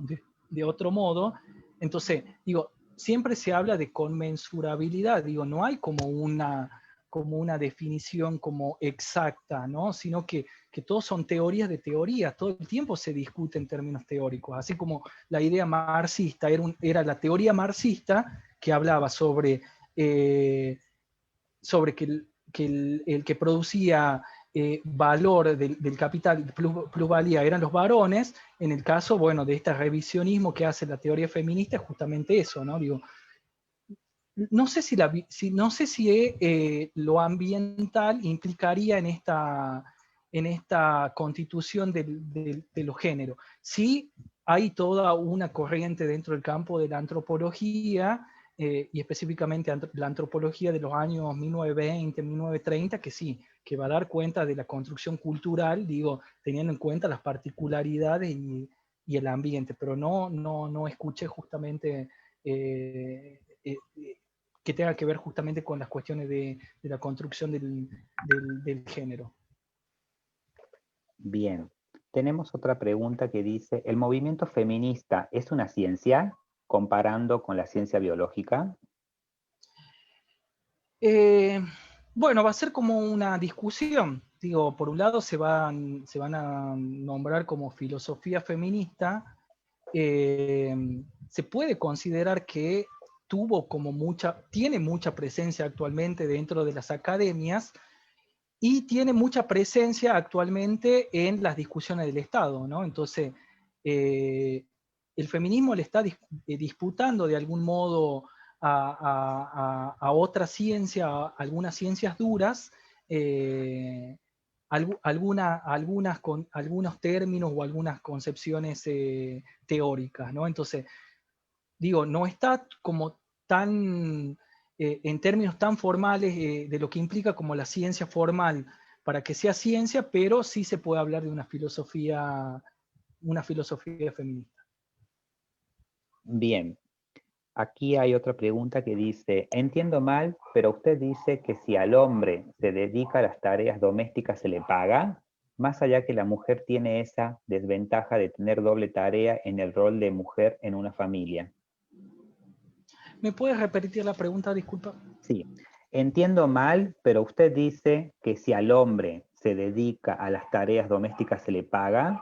[SPEAKER 3] modo. Entonces, digo, siempre se habla de conmensurabilidad, digo, no hay como una definición como exacta, ¿no? Sino que todos son teorías de teorías, todo el tiempo se discute en términos teóricos, así como la idea marxista era la teoría marxista que hablaba sobre que el que producía valor del capital, plusvalía, eran los varones. En el caso, bueno, de este revisionismo que hace la teoría feminista, es justamente eso, ¿no? Digo, no sé si lo ambiental implicaría en esta constitución de los géneros. Sí hay toda una corriente dentro del campo de la antropología, y específicamente la antropología de los años 1920, 1930, que sí, que va a dar cuenta de la construcción cultural, digo, teniendo en cuenta las particularidades y el ambiente, pero no escuché justamente que tenga que ver justamente con las cuestiones de la construcción del género.
[SPEAKER 1] Bien. Tenemos otra pregunta que dice, ¿el movimiento feminista es una ciencia comparando con la ciencia biológica?
[SPEAKER 3] Bueno, va a ser como una discusión. Digo, por un lado se van a nombrar como filosofía feminista. Se puede considerar que tiene mucha presencia actualmente dentro de las academias y tiene mucha presencia actualmente en las discusiones del Estado, ¿no? Entonces, el feminismo le está disputando de algún modo a otra ciencia, a algunas ciencias duras, algunos términos o algunas concepciones teóricas, ¿no? Entonces, digo, no está como tan, en términos tan formales de lo que implica como la ciencia formal para que sea ciencia, pero sí se puede hablar de una filosofía feminista.
[SPEAKER 1] Bien. Aquí hay otra pregunta que dice, entiendo mal, pero usted dice que si al hombre se dedica a las tareas domésticas se le paga, más allá que la mujer tiene esa desventaja de tener doble tarea en el rol de mujer en una familia.
[SPEAKER 3] ¿Me puedes repetir la pregunta, disculpa?
[SPEAKER 1] Sí, entiendo mal, pero usted dice que si al hombre se dedica a las tareas domésticas se le paga.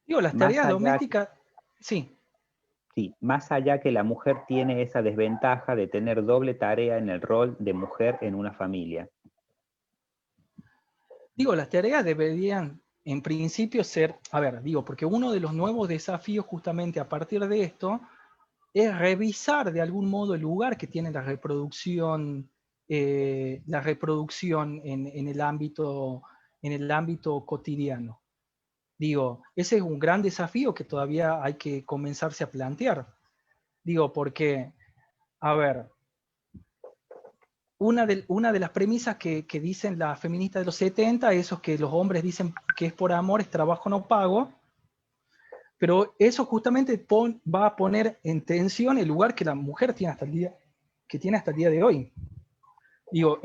[SPEAKER 3] Digo, las tareas domésticas, sí.
[SPEAKER 1] Sí, más allá que la mujer tiene esa desventaja de tener doble tarea en el rol de mujer en una familia.
[SPEAKER 3] Digo, las tareas deberían en principio ser, a ver, digo, porque uno de los nuevos desafíos justamente a partir de esto es revisar de algún modo el lugar que tiene la reproducción en el ámbito cotidiano. Digo, ese es un gran desafío que todavía hay que comenzarse a plantear. Digo, porque, a ver, una de las premisas que dicen las feministas de los 70, esos que los hombres dicen que es por amor, es trabajo no pago, pero eso justamente va a poner en tensión el lugar que la mujer tiene hasta el día de hoy. Digo,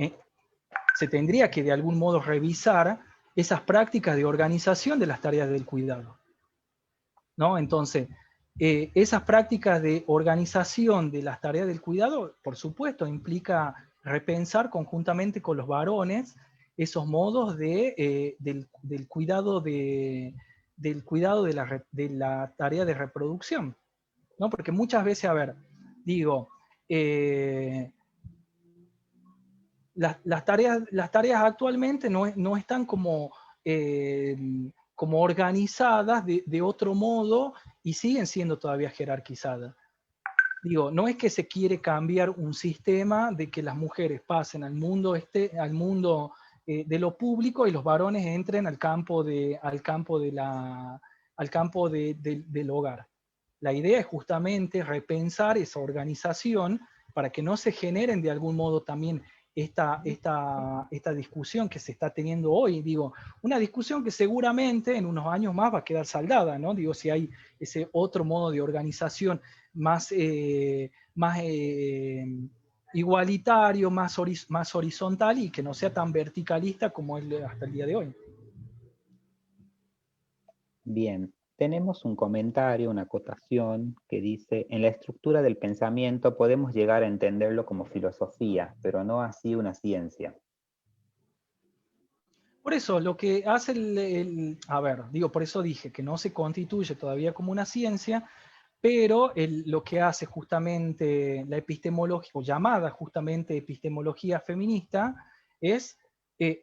[SPEAKER 3] se tendría que de algún modo revisar esas prácticas de organización de las tareas del cuidado, ¿no? Entonces, esas prácticas de organización de las tareas del cuidado, por supuesto, implica repensar conjuntamente con los varones esos modos del cuidado de la tarea de reproducción, ¿no? Porque muchas veces, a ver, digo, las tareas actualmente no están como organizadas de otro modo y siguen siendo todavía jerarquizadas. Digo, no es que se quiere cambiar un sistema de que las mujeres pasen al mundo de lo público y los varones entren al campo del hogar. La idea es justamente repensar esa organización para que no se generen de algún modo también esta discusión que se está teniendo hoy. Digo, una discusión que seguramente en unos años más va a quedar saldada, ¿no? Digo, si hay ese otro modo de organización más igualitario, más horizontal y que no sea tan verticalista como es hasta el día de hoy.
[SPEAKER 1] Bien, tenemos un comentario, una acotación que dice: en la estructura del pensamiento podemos llegar a entenderlo como filosofía, pero no así una ciencia.
[SPEAKER 3] Por eso, lo que hace por eso dije que no se constituye todavía como una ciencia, pero lo que hace justamente la epistemología, o llamada justamente epistemología feminista, es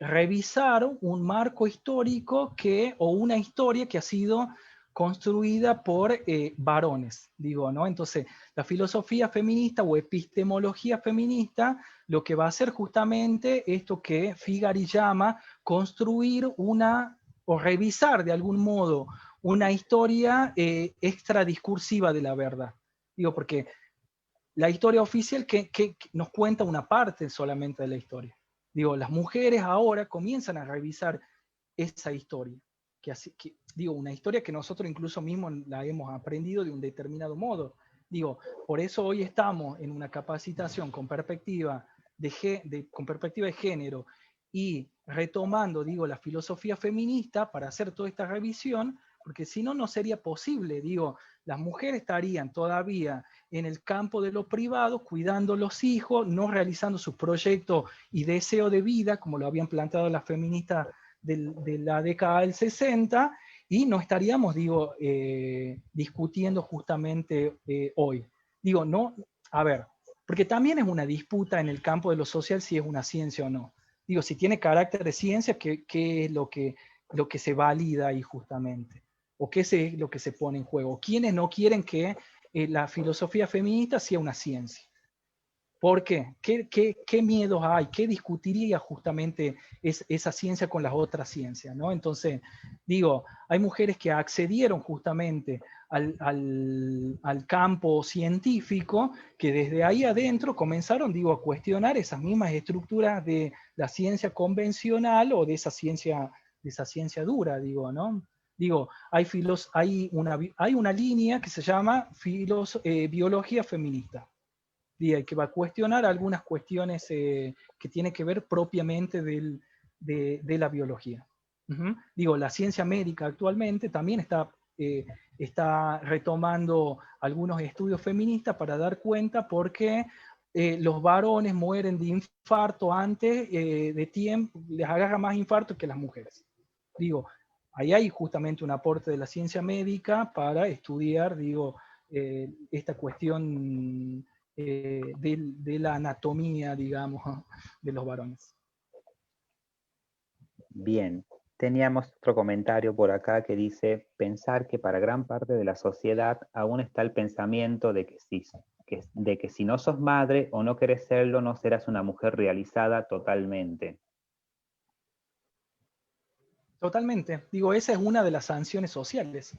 [SPEAKER 3] revisar un marco histórico o una historia que ha sido construida por varones, digo, ¿no? Entonces, la filosofía feminista o epistemología feminista lo que va a hacer justamente esto que Figari llama construir o revisar de algún modo una historia extradiscursiva de la verdad. Digo, porque la historia oficial que nos cuenta una parte solamente de la historia. Digo, las mujeres ahora comienzan a revisar esa historia. Digo, una historia que nosotros incluso mismos la hemos aprendido de un determinado modo. Digo, por eso hoy estamos en una capacitación con perspectiva de género y retomando, digo, la filosofía feminista para hacer toda esta revisión, porque si no, no sería posible. Digo, las mujeres estarían todavía en el campo de lo privado, cuidando los hijos, no realizando sus proyectos y deseo de vida, como lo habían planteado las feministas de la década del 60, y no estaríamos, digo, discutiendo justamente hoy. Digo, no, a ver, porque también es una disputa en el campo de lo social si es una ciencia o no. Digo, si tiene carácter de ciencia, ¿qué es lo que se valida ahí justamente? ¿O qué es lo que se pone en juego? ¿Quiénes no quieren que la filosofía feminista sea una ciencia? ¿Por qué? ¿Qué miedos hay? ¿Qué discutiría justamente esa ciencia con las otras ciencias, ¿no? Entonces, digo, hay mujeres que accedieron justamente al campo científico que desde ahí adentro comenzaron, digo, a cuestionar esas mismas estructuras de la ciencia convencional o de esa ciencia dura, digo, ¿no? Digo, hay una línea que se llama biología feminista, que va a cuestionar algunas cuestiones que tienen que ver propiamente de la biología. Digo, la ciencia médica actualmente también está retomando algunos estudios feministas para dar cuenta por qué los varones mueren de infarto antes de tiempo, les agarra más infarto que las mujeres. Digo, ahí hay justamente un aporte de la ciencia médica para estudiar, digo, esta cuestión de la anatomía, digamos, de los varones.
[SPEAKER 1] Bien, teníamos otro comentario por acá que dice: pensar que para gran parte de la sociedad aún está el pensamiento de que si no sos madre o no querés serlo, no serás una mujer realizada totalmente.
[SPEAKER 3] Totalmente. Digo, esa es una de las sanciones sociales.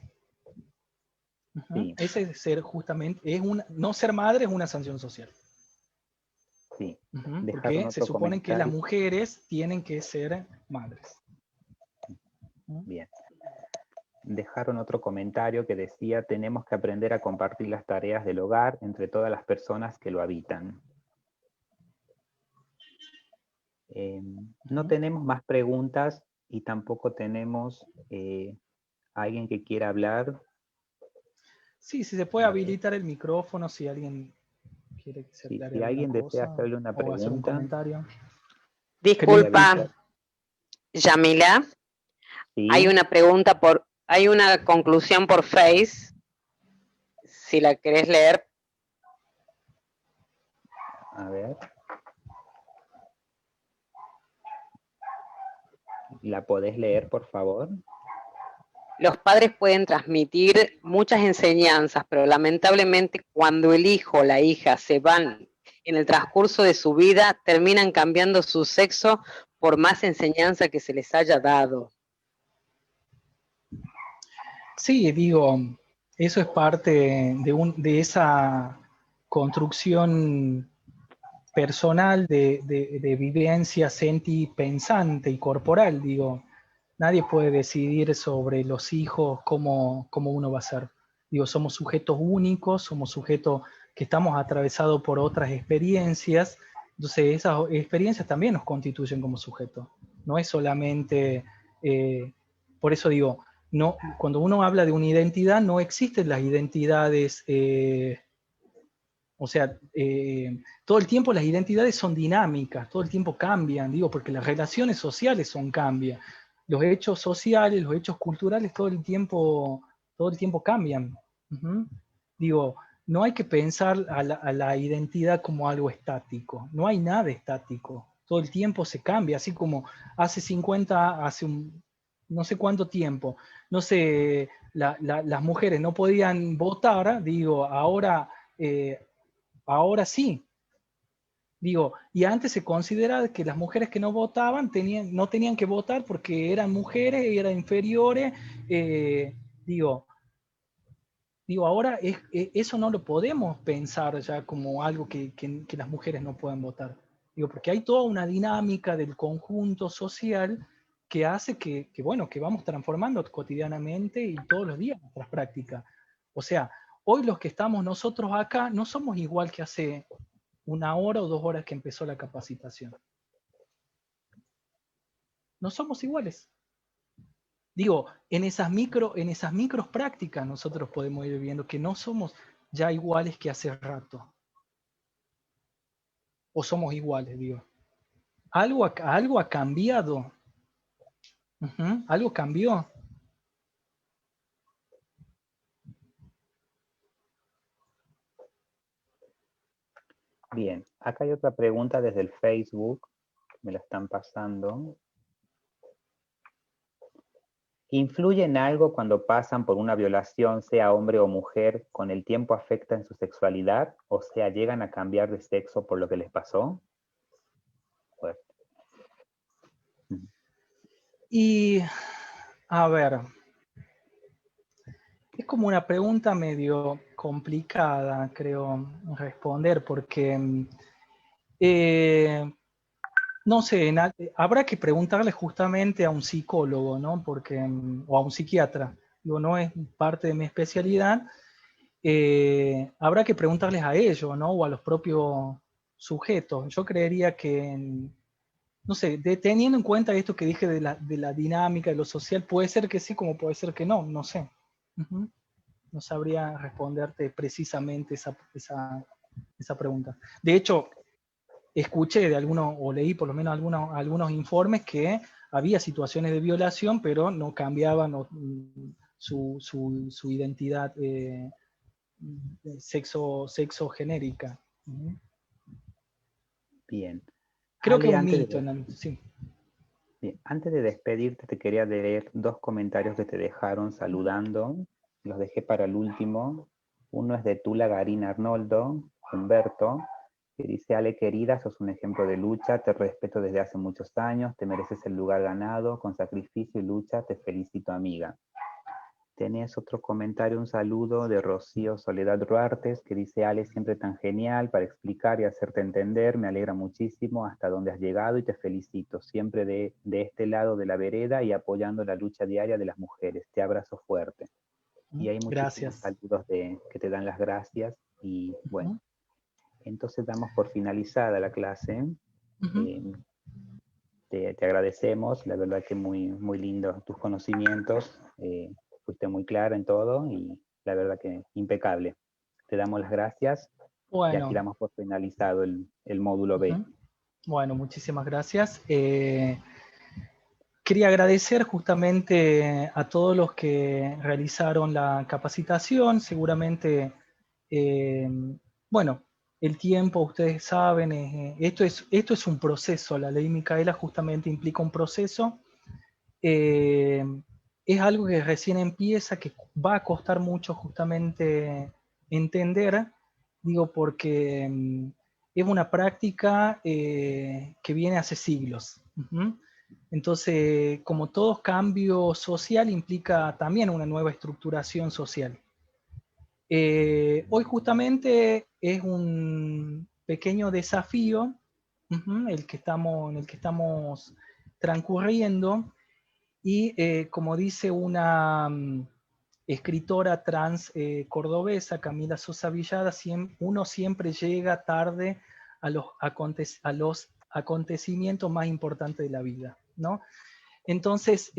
[SPEAKER 1] Sí.
[SPEAKER 3] Ese es ser justamente, no ser madre es una sanción social.
[SPEAKER 1] Sí.
[SPEAKER 3] Porque se supone que las mujeres tienen que ser madres.
[SPEAKER 1] Bien. Dejaron otro comentario que decía: tenemos que aprender a compartir las tareas del hogar entre todas las personas que lo habitan. No tenemos más preguntas y tampoco tenemos alguien que quiera hablar.
[SPEAKER 3] Sí, si se puede habilitar el micrófono, si alguien quiere que se aclare
[SPEAKER 1] si alguien desea
[SPEAKER 3] cosa,
[SPEAKER 1] hacerle una pregunta.
[SPEAKER 3] hacer un comentario.
[SPEAKER 2] Disculpa, Yamila.
[SPEAKER 1] ¿Sí?
[SPEAKER 2] Hay una conclusión por Face. Si la querés leer.
[SPEAKER 1] A ver. ¿La podés leer, por favor?
[SPEAKER 2] Los padres pueden transmitir muchas enseñanzas, pero lamentablemente cuando el hijo o la hija se van en el transcurso de su vida, terminan cambiando su sexo por más enseñanza que se les haya dado.
[SPEAKER 3] Sí, digo, eso es parte de esa construcción personal de vivencia sentipensante y corporal, digo. Nadie puede decidir sobre los hijos cómo uno va a ser. Digo, somos sujetos únicos, somos sujetos que estamos atravesados por otras experiencias, entonces esas experiencias también nos constituyen como sujetos. No es solamente, por eso digo, no, cuando uno habla de una identidad, no existen las identidades, o sea, todo el tiempo las identidades son dinámicas, todo el tiempo cambian, digo, porque las relaciones sociales son cambian. Los hechos sociales, los hechos culturales, todo el tiempo cambian. Uh-huh. Digo, no hay que pensar a la identidad como algo estático. No hay nada estático. Todo el tiempo se cambia, así como hace 50, hace no sé cuánto tiempo, no sé, las mujeres no podían votar, digo, ahora sí. Digo, y antes se consideraba que las mujeres que no votaban no tenían que votar porque eran mujeres, eran inferiores. Digo, ahora eso no lo podemos pensar ya como algo que las mujeres no puedan votar. Digo, porque hay toda una dinámica del conjunto social que hace bueno, que vamos transformando cotidianamente y todos los días nuestras prácticas. O sea, hoy los que estamos nosotros acá no somos igual que hace 1 hora o 2 horas que empezó la capacitación. No somos iguales. Digo, en esas micros prácticas nosotros podemos ir viendo que no somos ya iguales que hace rato. O somos iguales, digo. Algo ha cambiado. Uh-huh. Algo cambió.
[SPEAKER 1] Bien, acá hay otra pregunta desde el Facebook, me la están pasando. ¿Influye en algo cuando pasan por una violación, sea hombre o mujer, con el tiempo afecta en su sexualidad? O sea, ¿llegan a cambiar de sexo por lo que les pasó? Pues.
[SPEAKER 3] Y, a ver, es como una pregunta medio complicada, creo, responder, porque no sé, habrá que preguntarle justamente a un psicólogo, ¿no? Porque, o a un psiquiatra. Digo, no es parte de mi especialidad. Habrá que preguntarles a ellos, ¿no? O a los propios sujetos. Yo creería que, no sé, teniendo en cuenta esto que dije de la dinámica, de lo social, puede ser que sí, como puede ser que no, no sé. Uh-huh. No sabría responderte precisamente esa pregunta. De hecho, escuché de algunos, o leí por lo menos algunos informes que había situaciones de violación, pero no cambiaban su identidad sexo genérica.
[SPEAKER 1] Bien.
[SPEAKER 3] Creo
[SPEAKER 1] Ale,
[SPEAKER 3] que es un mito. Sí.
[SPEAKER 1] Bien. Antes de despedirte, te quería leer 2 comentarios que te dejaron saludando. Los dejé para el último. Uno es de Tula Garín Arnoldo, Humberto, que dice: Ale querida, sos un ejemplo de lucha, te respeto desde hace muchos años, te mereces el lugar ganado, con sacrificio y lucha, te felicito amiga. Tenés otro comentario, un saludo de Rocío Soledad Ruartes, que dice: Ale, siempre tan genial para explicar y hacerte entender, me alegra muchísimo hasta dónde has llegado y te felicito, siempre de este lado de la vereda y apoyando la lucha diaria de las mujeres, te abrazo fuerte. Y hay muchísimos saludos que te dan las gracias y bueno, entonces damos por finalizada la clase. Te agradecemos, la verdad que muy, muy lindo tus conocimientos, fuiste muy clara en todo y la verdad que impecable. Te damos las gracias y aquí damos por finalizado el módulo B.
[SPEAKER 3] Bueno, muchísimas gracias. Quería agradecer justamente a todos los que realizaron la capacitación. Seguramente, bueno, el tiempo, ustedes saben, esto es un proceso. La ley Micaela justamente implica un proceso. Es algo que recién empieza, que va a costar mucho justamente entender, digo, porque es una práctica que viene hace siglos. Entonces, como todo cambio social implica también una nueva estructuración social. Hoy justamente es un pequeño desafío en el que estamos transcurriendo, y como dice una escritora trans cordobesa, Camila Sosa Villada, uno siempre llega tarde a los acontecimientos más importantes de la vida, ¿no? Entonces,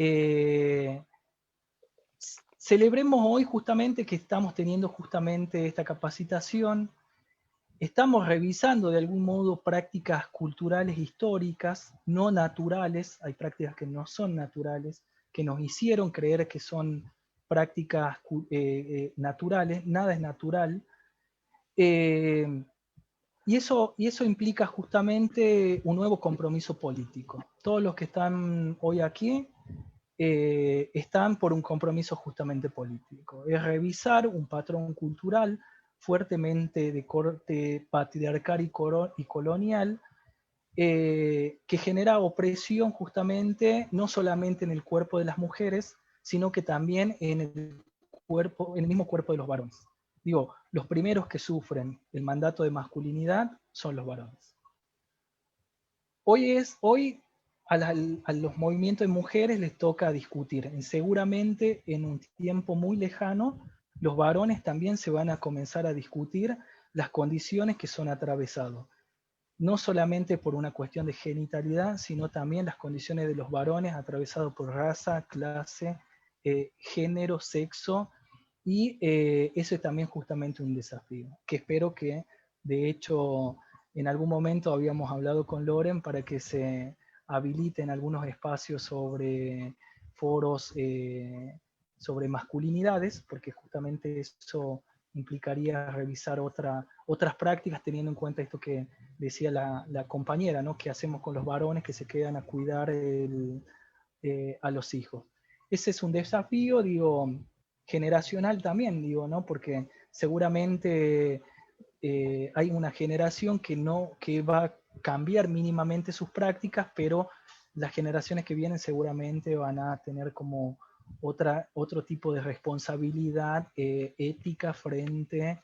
[SPEAKER 3] celebremos hoy justamente que estamos teniendo justamente esta capacitación. Estamos revisando de algún modo prácticas culturales históricas, no naturales. Hay prácticas que no son naturales, que nos hicieron creer que son prácticas naturales. Nada es natural. Y eso implica justamente un nuevo compromiso político. Todos los que están hoy aquí están por un compromiso justamente político. Es revisar un patrón cultural fuertemente de corte patriarcal y colonial, que genera opresión justamente no solamente en el cuerpo de las mujeres, sino que también en el mismo cuerpo de los varones. Digo, los primeros que sufren el mandato de masculinidad son los varones. Hoy a los movimientos de mujeres les toca discutir. Seguramente en un tiempo muy lejano, los varones también se van a comenzar a discutir las condiciones que son atravesados. No solamente por una cuestión de genitalidad, sino también las condiciones de los varones atravesados por raza, clase, género, sexo, y eso es también justamente un desafío, que espero que, de hecho, en algún momento habíamos hablado con Loren para que se habiliten algunos espacios sobre foros sobre masculinidades, porque justamente eso implicaría revisar otras prácticas, teniendo en cuenta esto que decía la compañera, ¿no? Que hacemos con los varones que se quedan a cuidar a los hijos. Ese es un desafío, digo, generacional también, digo, ¿no? Porque seguramente hay una generación que va a cambiar mínimamente sus prácticas, pero las generaciones que vienen seguramente van a tener como otro tipo de responsabilidad ética frente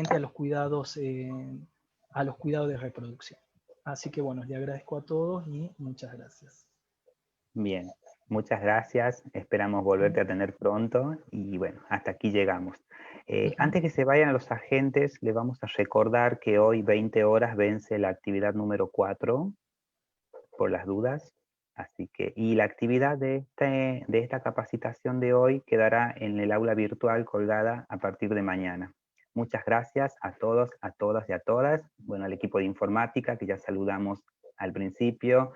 [SPEAKER 3] a los cuidados de reproducción. Así que bueno, le agradezco a todos y muchas gracias.
[SPEAKER 1] Bien, muchas gracias. Esperamos volverte a tener pronto y bueno, hasta aquí llegamos. Antes que se vayan los agentes, les vamos a recordar que hoy 20 horas vence la actividad número 4, por las dudas. Así que, y la actividad de esta capacitación de hoy quedará en el aula virtual colgada a partir de mañana. Muchas gracias a todos, a todas y a todas. Bueno, al equipo de informática que ya saludamos al principio,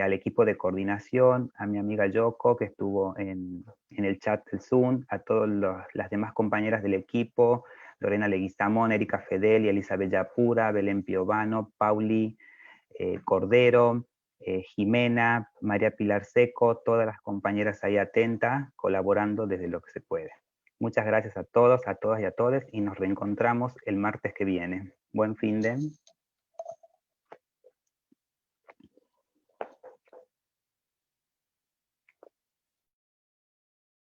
[SPEAKER 1] al equipo de coordinación, a mi amiga Yoko que estuvo en el chat del Zoom, a todas las demás compañeras del equipo, Lorena Leguizamón, Erika Fedeli, Elizabeth Yapura, Belén Piovano, Pauli Cordero, Jimena, María Pilar Seco, todas las compañeras ahí atentas, colaborando desde lo que se puede. Muchas gracias a todos, a todas y a todos, y nos reencontramos el martes que viene. Buen fin de...